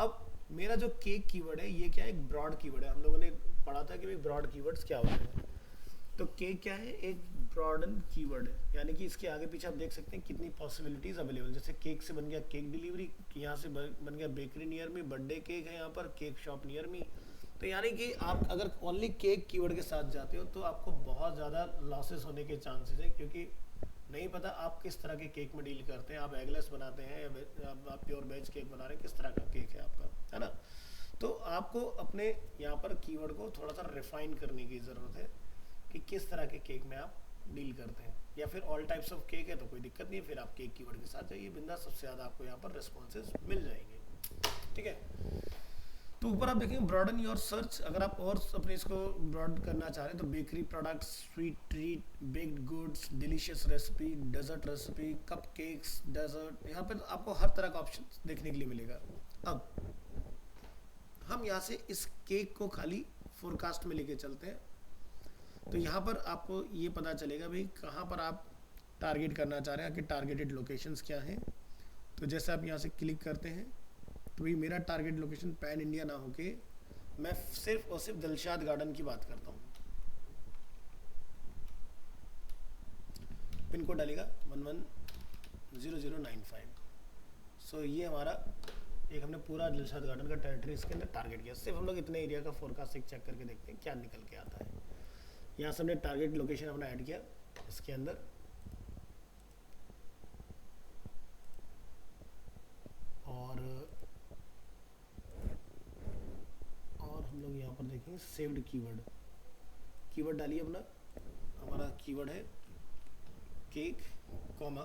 अब मेरा जो केक कीवर्ड है ये क्या है, एक ब्रॉड कीवर्ड है। हम लोगों ने पढ़ा था कि भाई ब्रॉड कीवर्ड्स क्या होते हैं। तो केक क्या है, एक ब्रॉडन कीवर्ड है, यानी कि इसके आगे पीछे आप देख सकते हैं कितनी पॉसिबिलिटीज़ अवेलेबल। जैसे केक से बन गया केक डिलीवरी, यहाँ से बन गया bakery near me, birthday cake है यहाँ पर, केक शॉप नियर मी। तो यानी कि आप अगर ओनली केक कीवर्ड के साथ जाते हो तो आपको बहुत ज़्यादा लॉसेस होने के चांसेस है, क्योंकि नहीं पता आप किस तरह के केक में डील करते हैं। आप एगलेस बनाते हैं या आप प्योर वेज केक बना रहे हैं, किस तरह का केक है आपका, है ना। तो आपको अपने यहाँ पर कीवर्ड को थोड़ा सा रिफाइन करने की ज़रूरत है कि किस तरह के केक में आप डील करते हैं। या फिर ऑल टाइप्स ऑफ केक है तो कोई दिक्कत नहीं है, फिर आप केक कीवर्ड के साथ जाइए, बिंदास सबसे ज़्यादा आपको यहाँ पर रिस्पॉन्सेज मिल जाएंगे, ठीक है। तो ऊपर आप देखेंगे ब्रॉडन योर सर्च। अगर आप और अपने इसको ब्रॉड करना चाह रहे हैं तो bakery products, sweet treat, baked goods, delicious recipe, dessert recipe, cup cakes, dessert, यहाँ पे आपको हर तरह का ऑप्शन देखने के लिए मिलेगा। अब हम यहाँ से इस केक को खाली फोरकास्ट में लेके चलते हैं, तो यहाँ पर आपको ये पता चलेगा भाई कहाँ पर आप टारगेट करना चाह रहे हैं, कि टारगेटेड लोकेशंस क्या हैं। तो जैसे आप यहाँ से क्लिक करते हैं तो भाई मेरा टारगेट लोकेशन पैन इंडिया ना होके मैं सिर्फ और सिर्फ दिलशाद गार्डन की बात करता हूँ। पिन कोड डालेगा 110095। सो ये हमारा एक हमने पूरा दिलशाद गार्डन का टेरिटरी इसके अंदर टारगेट किया। सिर्फ हम लोग इतने एरिया का फोरकास्ट चेक करके देखते हैं क्या निकल के आता है। यहाँ से हमने टारगेट लोकेशन अपना ऐड किया इसके अंदर, और हम लोग यहाँ पर देखेंगे सेव्ड कीवर्ड डालिए अपना। हमारा कीवर्ड है केक कॉमा,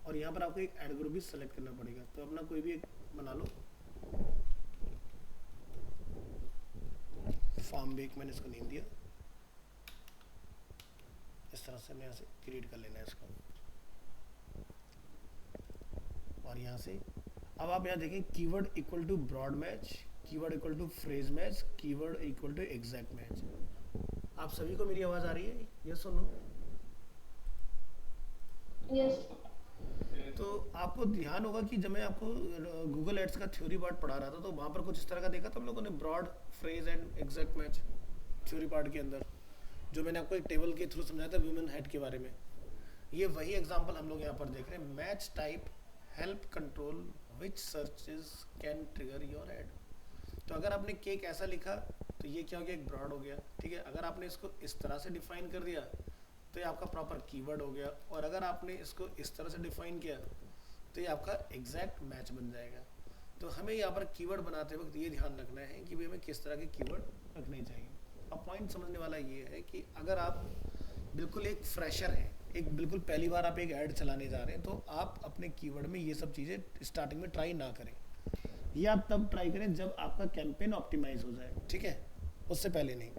और यहाँ पर आपको एक एड ग्रुप भी सेलेक्ट करना पड़ेगा। तो अपना कोई भी एक बना लो, फार्म बेक मैंने इसको नेम दिया। इस तरह से मैं यहाँ से क्रिएट कर लेना है इसको, और यहाँ से अब आप यहाँ देखें keyword equal to broad match, keyword equal to phrase match, keyword equal to exact match. आप सभी को मेरी आवाज आ रही है? यस और नो?
यस।
तो आपको ध्यान होगा कि जब मैं आपको गूगल एड्स का थ्योरी पार्ट पढ़ा रहा था तो वहाँ पर कुछ इस तरह का देखा था हम लोगों ने, broad, phrase and exact match theory part के अंदर, जो मैंने आपको एक टेबल के थ्रू समझाया था वुमेन हेड के बारे में। ये वही एग्जांपल हम लोग यहाँ पर देख रहे हैं। Match type help control which searches can trigger your add. तो अगर आपने केक ऐसा लिखा तो ये क्या हो गया, एक ब्रॉड हो गया, ठीक है। अगर आपने इसको इस तरह से डिफाइन कर दिया तो ये आपका प्रॉपर कीवर्ड हो गया, और अगर आपने इसको इस तरह से डिफाइन किया तो ये आपका एग्जैक्ट मैच बन जाएगा। तो हमें यहाँ पर कीवर्ड बनाते वक्त ये ध्यान रखना है कि भाई हमें किस तरह के कीवर्ड रखने चाहिए। अब पॉइंट समझने वाला ये है कि अगर आप बिल्कुल एक फ्रेशर हैं, एक बिल्कुल पहली बार आप एक ऐड चलाने जा रहे हैं, तो आप अपने कीवर्ड में ये सब चीज़ें स्टार्टिंग में ट्राई ना करें। ये आप तब ट्राई करें जब आपका कैंपेन ऑप्टिमाइज हो जाए, ठीक है, उससे पहले नहीं।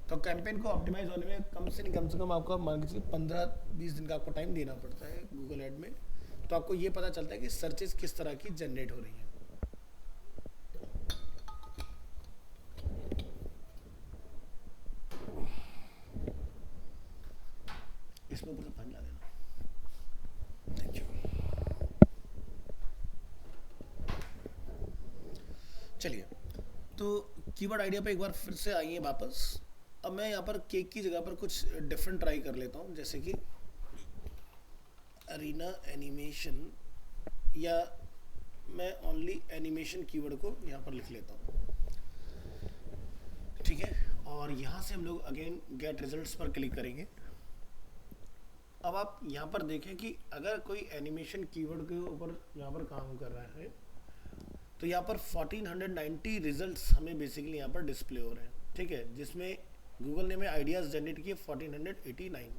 तो कैंपेन को ऑप्टिमाइज होने में कम से कम आपका मान के चलिए 15-20 दिन का आपको टाइम देना पड़ता है गूगल ऐड में। तो आपको ये पता चलता है कि सर्चेस किस तरह की जनरेट हो रही हैं। इसमें ऊपर से पानी ला देना, थैंक यू। चलिए, तो कीवर्ड आइडिया पे एक बार फिर से आइए वापस। अब मैं यहाँ पर केक की जगह पर कुछ डिफरेंट ट्राई कर लेता हूँ, जैसे कि अरीना एनिमेशन, या मैं ओनली एनिमेशन कीवर्ड को यहाँ पर लिख लेता हूँ, ठीक है। और यहाँ से हम लोग अगेन गेट रिजल्ट्स पर क्लिक करेंगे। अब आप यहाँ पर देखें कि अगर कोई एनिमेशन कीवर्ड के ऊपर यहाँ पर काम कर रहा है तो यहाँ पर 1490 रिजल्ट्स हमें बेसिकली यहाँ पर डिस्प्ले हो रहे हैं, ठीक है, जिसमें गूगल ने हमें आइडियाज़ जनरेट किए 1489।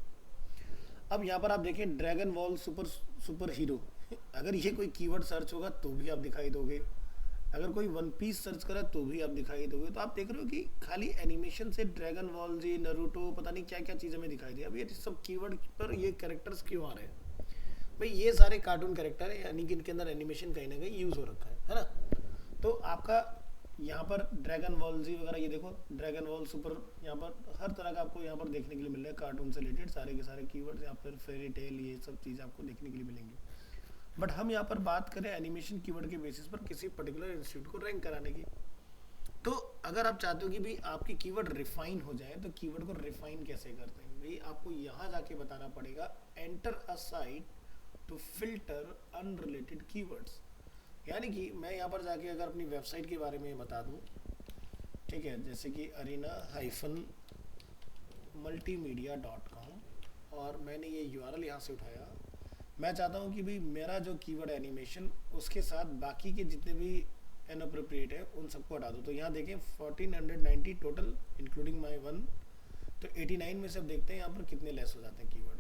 अब यहाँ पर आप देखें ड्रैगन बॉल सुपर हीरो, अगर ये कोई कीवर्ड सर्च होगा तो भी आप दिखाई दोगे, अगर कोई वन पीस सर्च करा तो भी आप दिखाई दोगे। तो आप देख रहे हो कि खाली एनिमेशन से ड्रैगन बॉल जी, नरूटो, पता नहीं क्या क्या चीज़ हमें दिखाई दी। अब ये सब कीवर्ड पर ये कैरेक्टर्स क्यों आ रहे हैं भाई? ये सारे कार्टून कैरेक्टर है, यानी कि इनके अंदर एनिमेशन कहीं ना कहीं यूज़ हो रखा है ना। तो आपका यहाँ पर ड्रैगन बॉल जी वगैरह, ये देखो ड्रैगन बॉल सुपर, यहाँ पर हर तरह का आपको यहाँ पर देखने के लिए मिल रहा है, कार्टून से रिलेटेड सारे के सारे कीवर्ड्स, या फिर फेरी टेल, ये सब चीज़ें आपको देखने के लिए मिलेंगी। बट हम यहाँ पर बात करें एनिमेशन कीवर्ड के बेसिस पर किसी पर्टिकुलर इंस्टीट्यूट को रैंक कराने की। तो अगर आप चाहते हो कि भाई आपकी कीवर्ड रिफाइन हो जाए, तो कीवर्ड को रिफाइन कैसे करते हैं भाई? आपको यहाँ जाके बताना पड़ेगा enter a site to filter unrelated keywords. यानी कि मैं यहाँ पर जाके अगर अपनी वेबसाइट के बारे में बता दूँ, ठीक है, जैसे कि arena-multimedia.com, और मैंने ये URL यहाँ से उठाया। मैं चाहता हूँ कि भाई मेरा जो कीवर्ड एनिमेशन उसके साथ बाकी के जितने भी इनअप्रोप्रिएट है उन सबको हटा दो। तो यहाँ देखें 1490 टोटल इंक्लूडिंग माई वन, तो 89 में से अब देखते हैं यहाँ पर कितने लेस हो जाते हैं कीवर्ड।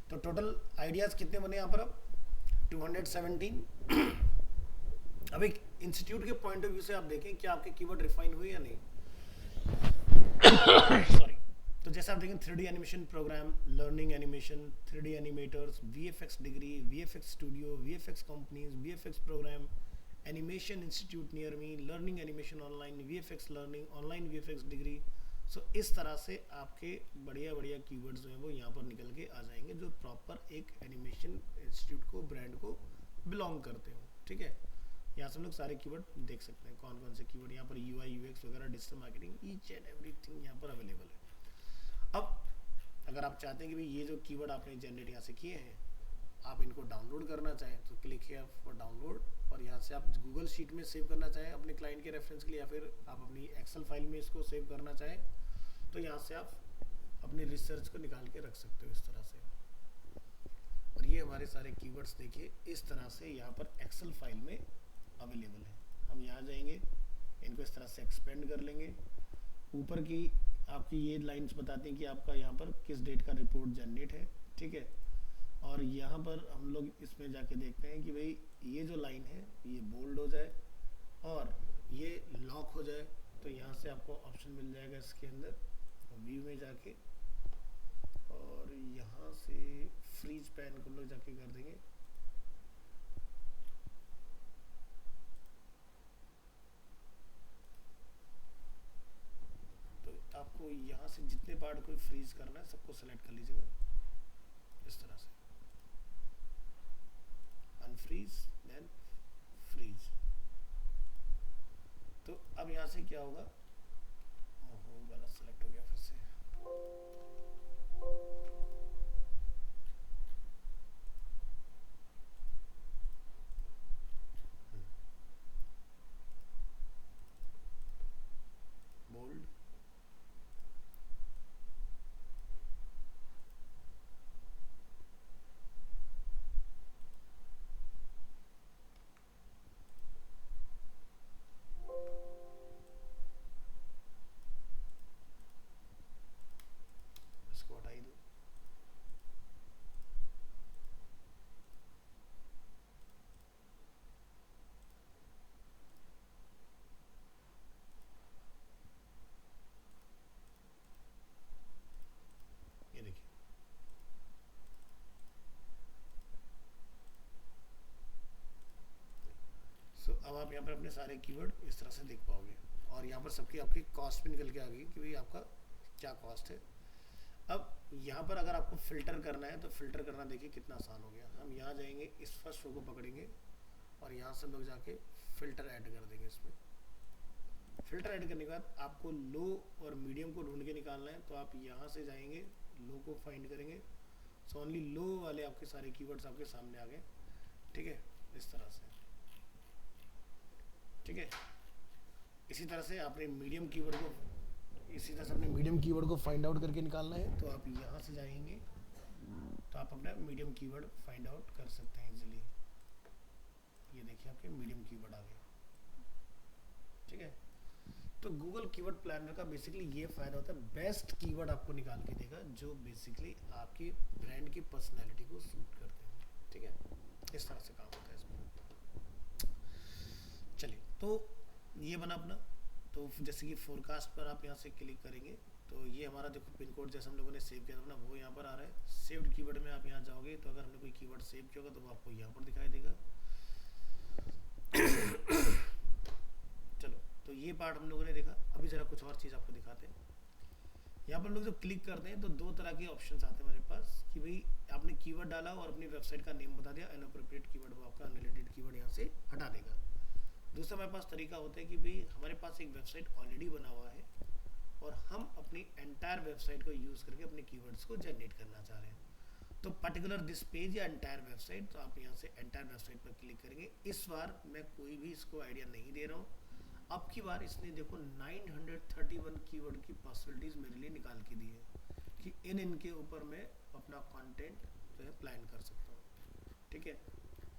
तो टोटल आइडियाज़ कितने बने यहाँ पर? अब 217। अब एक इंस्टीट्यूट के पॉइंट ऑफ व्यू से आप देखें कि आपके कीवर्ड रिफाइन हुए या नहीं। सॉरी। तो जैसे आप देखें 3D animation program, learning animation, 3D animators, VFX degree, VFX studio, VFX companies, VFX program, animation institute near me, learning animation online, VFX learning, online VFX degree. So इस तरह से आपके बढ़िया बढ़िया कीवर्ड्स जो हैं वो यहाँ पर निकल के आ जाएंगे, जो प्रॉपर एक एनिमेशन इंस्टीट्यूट को, ब्रांड को बिलोंग करते हो, ठीक है। यहाँ से हम लोग सारे कीवर्ड देख सकते हैं, कौन कौन से कीवर्ड यहाँ पर UI UX वगैरह, digital marketing, each and everything यहाँ पर अवेलेबल है। अब अगर आप चाहते हैं कि भाई ये जो कीवर्ड आपने जनरेट यहाँ से किए हैं आप इनको डाउनलोड करना चाहें तो क्लिक हियर फॉर डाउनलोड, और यहाँ से आप गूगल शीट में सेव करना चाहें अपने क्लाइंट के रेफरेंस के लिए, या फिर आप अपनी एक्सेल फाइल में इसको सेव करना चाहें तो यहाँ से आप अपनी रिसर्च को निकाल के रख सकते हो इस तरह से। और ये हमारे सारे कीवर्ड्स देखिए इस तरह से यहाँ पर एक्सेल फाइल में अवेलेबल है। हम यहाँ जाएंगे, इनको इस तरह से एक्सपेंड कर लेंगे। ऊपर की आपकी ये लाइंस बताती हैं कि आपका यहाँ पर किस डेट का रिपोर्ट जनरेट है, ठीक है। और यहाँ पर हम लोग इसमें जाके देखते हैं कि भाई ये जो लाइन है ये बोल्ड हो जाए और ये लॉक हो जाए। तो यहाँ से आपको ऑप्शन मिल जाएगा इसके अंदर व्यू में जाके, और यहाँ से फ्रीज पैन को हम लोग जाके कर देंगे तो आपको यहाँ से जितने पार्ट को फ्रीज करना है सबको सेलेक्ट कर लीजिएगा इस तरह से, अनफ्रीज देन फ्रीज। तो अब यहाँ से क्या होगा, ओहो गलत सेलेक्ट हो गया फिर से, बोल्ड, इसको हटाई दो, ये देखिए अब आप यहाँ पर अपने सारे कीवर्ड इस तरह से देख पाओगे और यहाँ पर सबकी आपकी कॉस्ट भी निकल के आ गई कि भाई आपका क्या कॉस्ट है। अब यहाँ पर अगर आपको फ़िल्टर करना है तो फ़िल्टर करना देखिए कितना आसान हो गया। हम यहाँ जाएंगे, इस फर्स्ट रो को पकड़ेंगे और यहाँ से हम लोग जाके फ़िल्टर ऐड कर देंगे इसमें। फ़िल्टर ऐड करने के बाद आपको लो और मीडियम को ढूंढ के निकालना है, तो आप यहाँ से जाएंगे, लो को फाइंड करेंगे, सो ओनली लो वाले आपके सारे कीवर्ड्स आपके सामने आ गए। ठीक है, इस तरह से, ठीक है। इसी तरह से आपने मीडियम कीवर्ड को फाइंड आउट करके निकालना है, तो आप यहाँ से जाएंगे तो आप अपना मीडियम कीवर्ड फाइंड आउट कर सकते हैं इजीली। ये देखिए आपके मीडियम कीवर्ड आ गए। ठीक है, तो गूगल कीवर्ड प्लानर का बेसिकली ये फ़ायदा होता है, बेस्ट कीवर्ड आपको निकाल के देगा जो बेसिकली आपकी ब्रांड की पर्सनैलिटी को सूट करते हैं। ठीक है, इस तरह से काम होता है इसमें। चलिए, तो ये बना अपना। तो जैसे कि फोरकास्ट पर आप यहाँ से क्लिक करेंगे तो ये हमारा देखो पिन कोड जैसे हम लोगों ने सेव किया था ना, वो यहाँ पर आ रहा है। सेव्ड कीवर्ड में आप यहाँ जाओगे तो अगर हमने कोई कीवर्ड सेव किया होगा तो वो आपको यहाँ पर दिखाई देगा। चलो, तो ये पार्ट हम लोगों ने देखा। अभी ज़रा कुछ और चीज़ आपको दिखाते हैं। यहाँ पर लोग जब क्लिक करते हैं तो दो तरह के ऑप्शंस आते हैं हमारे पास कि भाई आपने कीवर्ड डाला और अपनी वेबसाइट का नेम बता दिया, अनअप्रोप्रिएट कीवर्ड वो आपका अनरिलेटेड कीवर्ड यहाँ से हटा देगा। दूसरा हमारे पास तरीका होता है कि भाई हमारे पास एक वेबसाइट ऑलरेडी बना हुआ है और हम अपनी एंटायर वेबसाइट को यूज़ करके अपने कीवर्ड्स को जनरेट करना चाह रहे हैं। तो पर्टिकुलर दिस पेज या एंटायर वेबसाइट, तो आप यहाँ से एंटायर वेबसाइट पर क्लिक करेंगे। इस बार मैं कोई भी इसको आइडिया नहीं दे रहा हूँ। अब की बार इसने देखो 931 कीवर्ड की पॉसिबिलिटीज़ मेरे लिए निकाल के दी है कि इनके ऊपर मैं अपना कंटेंट जो है प्लान कर सकता हूँ। ठीक है,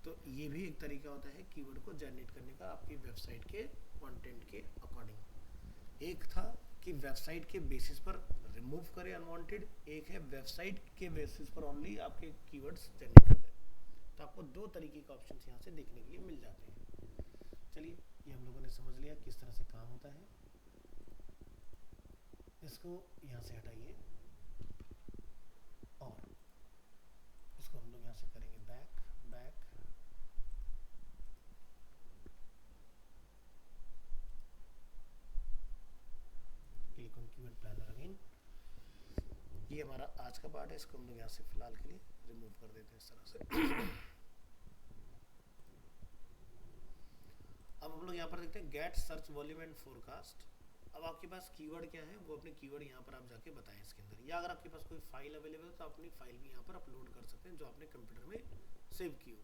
तो ये भी एक तरीका होता है कीवर्ड को जनरेट करने का आपकी वेबसाइट के कंटेंट के अकॉर्डिंग। एक था कि वेबसाइट के बेसिस पर रिमूव करें अनवांटेड, एक है वेबसाइट के बेसिस पर ओनली आपके कीवर्ड्स जनरेट होता है। तो आपको दो तरीके के ऑप्शन यहाँ से देखने के लिए मिल जाते हैं। चलिए, ये हम लोगों ने समझ लिया किस तरह से काम होता है। इसको यहाँ से हटाइए और इसको हम लोग यहाँ से करेंगे back. Click on keyword planner again. ये हमारा आज का पार्ट है, इसको हम लोग यहाँ से फिलहाल के लिए रिमूव कर देते हैं इस तरह से। अब हम लोग यहाँ पर देखते हैं get search volume and forecast. अब आपके पास कीवर्ड क्या है, वो अपने कीवर्ड यहाँ पर आप जाके बताएं इसके अंदर, या अगर आपके पास कोई फाइल अवेलेबल है तो अपनी फाइल भी यहाँ पर अपलोड कर सकते हैं जो आपने कंप्यूटर में सेव की हो।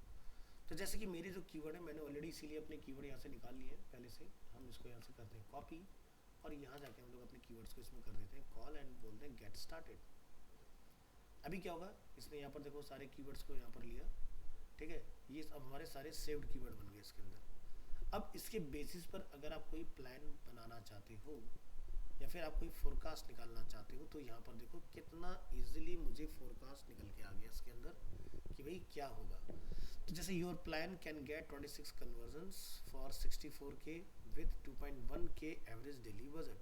तो जैसे कि मेरी जो कीवर्ड है मैंने ऑलरेडी इसीलिए अपने कीवर्ड यहाँ से निकाल लिए हैं पहले से। हम इसको यहाँ से करते हैं कॉपी और यहाँ जाके हम लोग अपने कीवर्ड्स को इसमें कर देते हैं कॉल एंड बोलते हैं गेट स्टार्टेड। अभी क्या होगा, इसने यहाँ पर देखो सारे कीवर्ड्स को यहाँ पर लिया। ठीक है, ये अब हमारे सारे सेव्ड कीवर्ड बन गए इसके अंदर। अब इसके बेसिस पर अगर आप कोई प्लान बनाना चाहते हो या फिर आप कोई फोरकास्ट निकालना चाहते हो तो यहाँ पर देखो कितना इजीली मुझे फोरकास्ट निकल के आ गया इसके अंदर कि भाई क्या होगा। तो जैसे your plan can get 26 convergence for 64K with 2.1K average daily budget.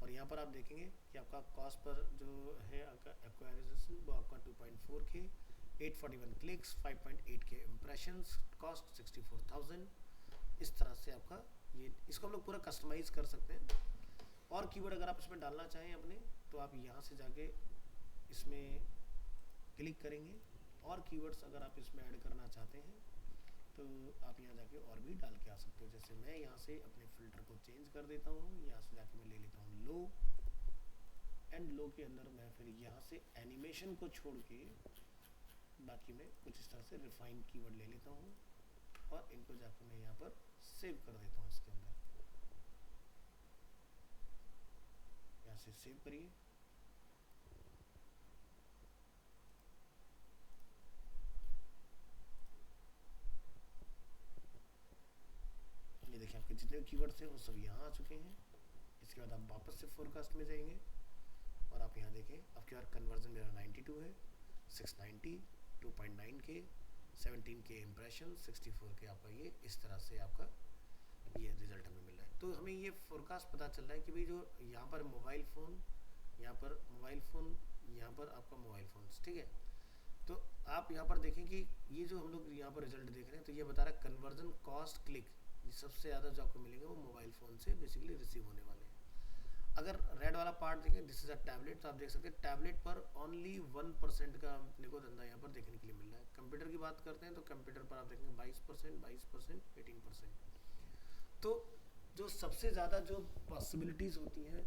और यहाँ पर आप देखेंगे कि आपका कॉस्ट पर जो है आपका एक्वायराइजेशन वो आपका 2.4 के, 841 क्लिक्स, 5.8 के इम्प्रेशंस, कॉस्ट 64,000। इस तरह से आपका ये, इसको हम लोग पूरा कस्टमाइज कर सकते हैं। और कीवर्ड अगर आप इसमें डालना चाहें अपने, तो आप यहाँ से जाके इसमें क्लिक करेंगे, और कीवर्ड्स अगर आप इसमें ऐड करना चाहते हैं तो आप यहाँ जाके और भी डाल के आ सकते हो। जैसे मैं यहाँ से अपने फ़िल्टर को चेंज कर देता हूँ, यहाँ से जाके मैं ले लेता हूँ लो, एंड लो के अंदर मैं फिर यहाँ से एनिमेशन को छोड़ के बाकी मैं कुछ इस तरह से रिफाइन कीवर्ड ले लेता हूँ, और इनको जाके मैं यहाँ पर सेव कर देता हूँ। इसके अंदर यहाँ से सेव करिए। ये देखिए आपके जितने कीवर्ड्स हैं वो सब यहाँ आ चुके हैं। इसके बाद आप वापस से फोरकास्ट में जाएंगे, और आप यहाँ देखें आपके बार कन्वर्जन मेरा 92 है, 690, 2.9 के, 17 के इम्प्रेशन, 64 के आपका ये इस तरह से आपका ये रिजल्ट हमें मिल रहा है। तो हमें ये फोरकास्ट पता चल रहा है कि भाई जो यहाँ पर मोबाइल फ़ोन, यहाँ पर मोबाइल फ़ोन, यहाँ पर आपका मोबाइल फ़ोन्स, ठीक है। तो आप यहाँ पर देखें कि ये जो हम लोग यहाँ पर रिजल्ट देख रहे हैं, तो ये बता रहा है कन्वर्जन कॉस्ट क्लिक, ये सबसे ज़्यादा जो आपको मिलेंगे वो मोबाइल फ़ोन से बेसिकली रिसीव होने वाले हैं। अगर रेड वाला पार्ट देखें, दिस इज़ अ टैबलेट, तो आप देख सकते हैं टैबलेट पर ओनली 1% का अपने को धंधा यहाँ पर देखने के लिए मिल रहा है। कंप्यूटर की बात करते हैं तो कंप्यूटर पर आप देखेंगे 22%, 22%, 18%। तो जो सबसे ज़्यादा जो पॉसिबिलिटीज़ होती हैं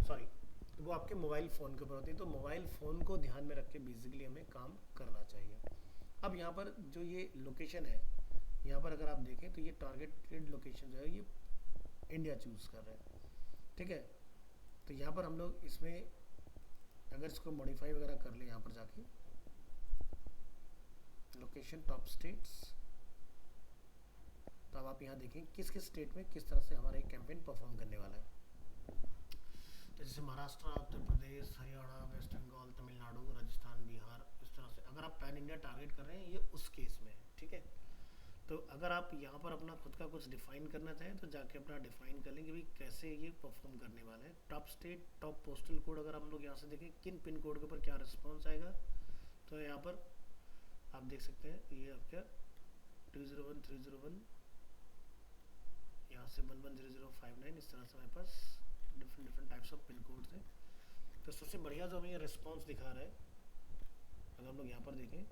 सॉरी, वो आपके मोबाइल फ़ोन के ऊपर होती है। तो मोबाइल फ़ोन को ध्यान में रख के बेसिकली हमें काम करना चाहिए। अब यहाँ पर जो ये लोकेशन है, यहाँ पर अगर आप देखें तो ये टारगेटेड लोकेशन जो है ये इंडिया चूज़ कर रहे हैं, ठीक है। तो यहाँ पर हम लोग इसमें अगर इसको मॉडिफाई वगैरह कर लें, यहाँ पर जाके लोकेशन टॉप स्टेट्स, तो अब आप यहाँ देखें किस किस स्टेट में किस तरह से हमारा एक कैंपेन परफॉर्म करने वाला है। तो जैसे महाराष्ट्र, उत्तर प्रदेश, हरियाणा, वेस्ट बंगाल, तमिलनाडु, राजस्थान, बिहार, इस तरह से अगर आप पैन इंडिया टारगेट कर रहे हैं, ये उस केस में है, ठीक है। तो अगर आप यहाँ पर अपना खुद का कुछ डिफाइन करना चाहें तो जाके अपना डिफाइन कर लें कि भाई कैसे ये परफॉर्म करने वाला है। Top state, top postal code, अगर हम लोग यहाँ से देखें किन पिन कोड के ऊपर क्या रिस्पॉन्स आएगा, तो यहाँ पर आप देख सकते हैं ये आपका 201301, यहाँ से 110059, इस तरह से हमारे पास different types of pin codes हैं। तो सबसे बढ़िया जो हमें ये रिस्पॉन्स दिखा रहा है, अगर हम लोग यहाँ पर देखें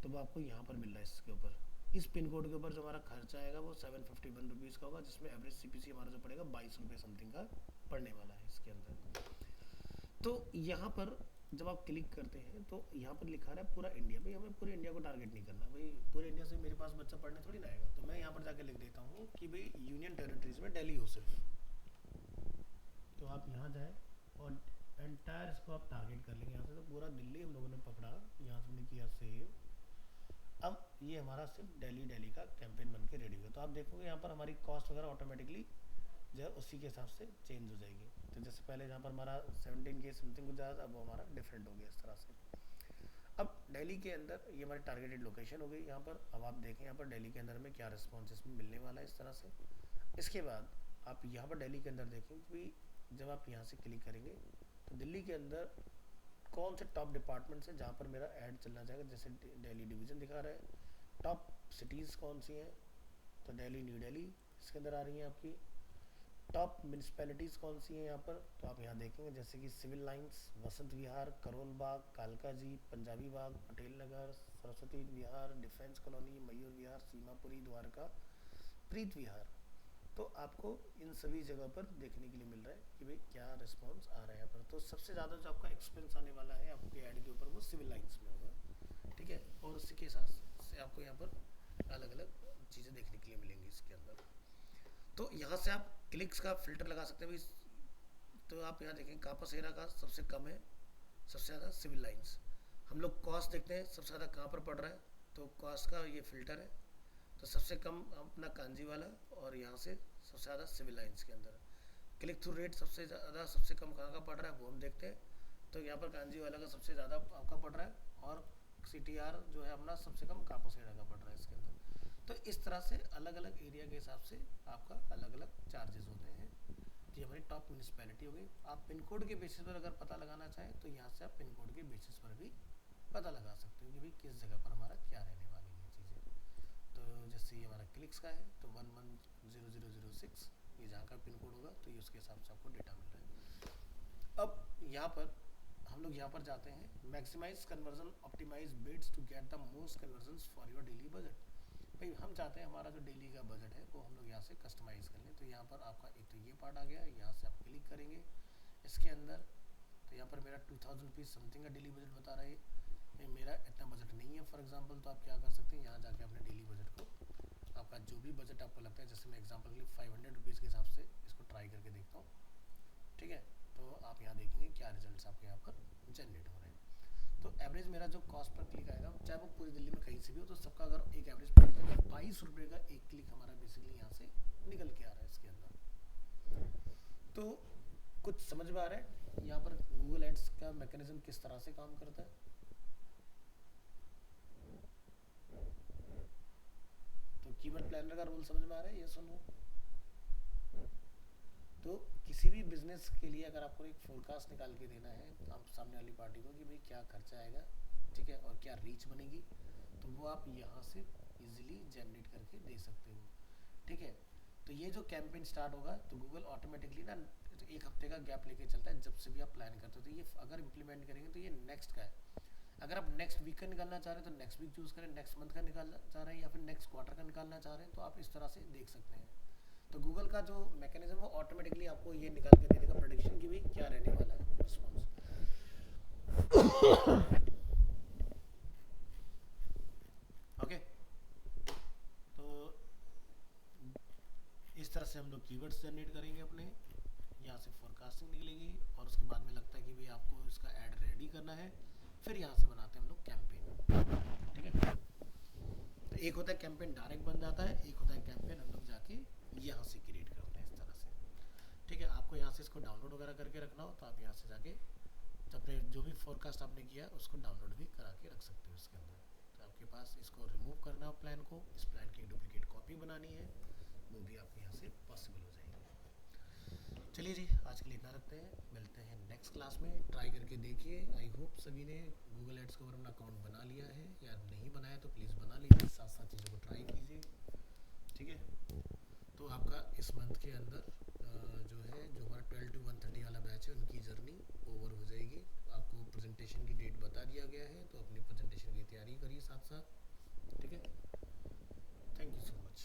तो वो आपको यहाँ पर मिल रहा है। इसके ऊपर इस पिन कोड के ऊपर जो हमारा खर्चा आएगा वो 751 रुपीज़ का होगा, जिसमें एवरेज सीपीसी हमारा जो पड़ेगा 22 रुपये समथिंग का पड़ने वाला है इसके अंदर। तो यहाँ पर जब आप क्लिक करते हैं तो यहाँ पर लिखा रहा है पूरा इंडिया। भाई हमें पूरे इंडिया को टारगेट नहीं करना, भाई पूरे इंडिया से मेरे पास बच्चा पढ़ने थोड़ी ना आएगा। तो मैं यहाँ पर जाकर लिख देता हूँ कि भाई यूनियन टेरिटरीज में दिल्ली हो सिर्फ। तो आप यहाँ जाएँ और एंटायर इसको आप टारगेट कर लेंगे यहाँ से। तो पूरा दिल्ली हम लोगों ने पकड़ा, यहाँ से हमने किया सेव। अब ये हमारा सिर्फ दिल्ली का कैंपेन बन के रेडी हुआ। तो आप देखोगे यहाँ पर हमारी कॉस्ट वगैरह ऑटोमेटिकली जो है उसी के हिसाब से चेंज हो जाएगी। तो जैसे पहले जहाँ पर हमारा 17 के समथिंग कुछ ज़्यादा था, अब वो हमारा डिफरेंट हो गया इस तरह से। अब दिल्ली के अंदर ये हमारी टारगेटेड लोकेशन हो गई यहाँ पर। अब आप देखें यहाँ पर दिल्ली के अंदर में क्या रिस्पॉन्स इसमें मिलने वाला है इस तरह से। इसके बाद आप यहाँ पर दिल्ली के अंदर देखें कि जब आप यहाँ से क्लिक करेंगे तो दिल्ली के अंदर कौन से टॉप डिपार्टमेंट्स हैं जहाँ पर मेरा ऐड चलना चाहेगा। जैसे दिल्ली डिवीज़न दिखा रहा है। टॉप सिटीज़ कौन सी हैं, तो दिल्ली, न्यू दिल्ली इसके अंदर आ रही हैं आपकी। टॉप म्यूनसिपैलिटीज़ कौन सी हैं यहाँ पर, तो आप यहाँ देखेंगे जैसे कि सिविल लाइंस, वसंत विहार, करोल बाग, कालका जी, पंजाबी बाग, पटेल नगर, सरस्वती विहार, डिफेंस कॉलोनी, मयूर विहार, सीमापुरी, द्वारका, प्रीत विहार। तो आपको इन सभी जगह पर देखने के लिए मिल रहा है कि भाई क्या रिस्पॉन्स आ रहा है यहाँ पर। तो सबसे ज़्यादा जो आपका एक्सपेंस आने वाला है आपके ऐड के ऊपर वो सिविल लाइंस में होगा, ठीक है। और उसी के हिसाब से आपको यहाँ पर अलग अलग चीज़ें देखने के लिए मिलेंगी इसके अंदर। तो यहाँ से आप क्लिक्स का फिल्टर लगा सकते हैं भाई। तो आप यहाँ देखें कापासेरा का सबसे कम है, सबसे ज़्यादा सिविल लाइंस। हम लोग कॉस्ट देखते हैं सबसे ज़्यादा कहाँ पर पड़ रहा है, तो कॉस्ट का ये फिल्टर है। तो सबसे कम अपना कांजी वाला, और यहाँ से सबसे ज़्यादा सिविल लाइंस के अंदर। क्लिक थ्रू रेट सबसे ज़्यादा सबसे कम कहाँ का पड़ रहा है वो हम देखते हैं। तो यहाँ पर कांजी वाला का सबसे ज़्यादा आपका पड़ रहा है, और CTR जो है अपना सबसे कम कापासेरा का पड़ रहा है इसके अंदर। तो इस तरह से अलग अलग एरिया के हिसाब से आपका अलग अलग चार्जेस होते हैं। ये हमारी टॉप म्यूनिसपैलिटी हो गई। आप पिन कोड के बेसिस पर अगर पता लगाना चाहें तो यहाँ से आप पिन कोड के बेसिस पर भी पता लगा सकते हो कि भाई किस जगह पर हमारा क्या रहने वाली है चीज़ें। तो जैसे ये हमारा क्लिक्स का है तो 110006 ये जहाँ का पिन कोड होगा तो ये उसके हिसाब से आपको डेटा मिल रहा है। अब यहाँ पर हम लोग यहाँ पर जाते हैं maximise conversion optimise bids to get the most conversions for your daily budget. भाई हम चाहते हैं हमारा जो डेली का बजट है वो हम लोग यहाँ से कस्टमाइज़ कर लें। तो यहाँ पर आपका एक तो ये पार्ट आ गया, यहाँ से आप क्लिक करेंगे इसके अंदर तो यहाँ पर मेरा 2000 रुपीज़ समथिंग का डेली बजट बता रहा है, मेरा इतना बजट नहीं है फॉर एग्जांपल। तो आप क्या कर सकते हैं, यहाँ जाके अपने डेली बजट को आपका जो भी बजट आपको लगता है, जैसे मैं एग्जांपल के लिए 500 रुपीज़ के हिसाब से इसको ट्राई करके देखता हूँ, ठीक है। तो आप यहाँ देखेंगे क्या रिजल्ट्स आपके यहाँ पर जनरेट हो रहे हैं। तो एवरेज मेरा जो कॉस्ट पर क्लिक आएगा चाहे वो पूरी दिल्ली में कहीं से भी हो तो सबका अगर एक एवरेज पॉइंट है तो 22 रुपये का एक क्लिक हमारा बेसिकली यहाँ से निकल के आ रहा है इसके अंदर। तो कुछ समझ में आ रहा है यहाँ पर गूगल एड्स का मैकेनिज्म किस तरह से काम करता है। तो कीवर्ड प्लानर का रोल समझ में आ रहा है, ये सुनो। तो किसी भी बिजनेस के लिए अगर आपको एक फोरकास्ट निकाल के देना है तो आप सामने वाली पार्टी को कि भाई क्या खर्चा आएगा, ठीक है, और क्या रीच बनेगी, तो वो आप यहाँ से इजीली जनरेट करके दे सकते हो, ठीक है। तो ये जो कैंपेन स्टार्ट होगा तो गूगल ऑटोमेटिकली ना एक हफ्ते का गैप लेके चलता है जब से भी आप प्लान करते हो। तो ये अगर इम्प्लीमेंट करेंगे तो ये नेक्स्ट का है। अगर आप नेक्स्ट वीक का निकालना चाह रहे हैं तो नेक्स्ट वीक चूज़ करें, नेक्स्ट मंथ का निकालना चाह रहे हैं या फिर नेक्स्ट क्वार्टर का निकालना चाह रहे हैं तो आप इस तरह से देख सकते हैं। तो गूगल का जो मैकेनिज्म वो ऑटोमेटिकली आपको ये निकाल के दे देगा प्रेडिक्शन की भी क्या रहने वाला है रिस्पॉन्स। ओके, तो इस तरह से हम लोग कीवर्ड्स जनरेट करेंगे अपने, यहाँ से फोरकास्टिंग निकलेगी और उसके बाद में लगता है कि भाई आपको इसका ऐड रेडी करना है, फिर यहाँ से बनाते हैं हम लोग कैंपेन, ठीक है। तो एक होता है कैंपेन डायरेक्ट बन जाता है, एक होता है कैंपेन हम लोग जाके यहाँ से क्रिएट करते हैं इस तरह से, ठीक है। आपको यहाँ से इसको डाउनलोड वगैरह करके रखना हो तो आप यहाँ से जाके अपने जो भी फोरकास्ट आपने किया उसको डाउनलोड भी करा के रख सकते हो इसके अंदर। तो आपके पास इसको रिमूव करना हो प्लान को, इस प्लान की डुप्लीकेट कॉपी बनानी है, वो भी आपको यहाँ से पॉसिबल हो जाएगी। चलिए जी, आज के लिए इतना रखते हैं, मिलते हैं नेक्स्ट क्लास में। ट्राई करके देखिए, आई होप सभी ने गूगल एड्स के ऊपर अपना अकाउंट बना लिया है, या नहीं बनाया तो प्लीज़ बना लीजिए, साथ साथ चीज़ों को ट्राई कीजिए, ठीक है। तो आपका इस मंथ के अंदर जो है जो हमारा 12 to 130 वाला बैच है उनकी जर्नी ओवर हो जाएगी। आपको प्रेजेंटेशन की डेट बता दिया गया है तो अपनी प्रेजेंटेशन की तैयारी करिए साथ साथ, ठीक है। Thank you so much.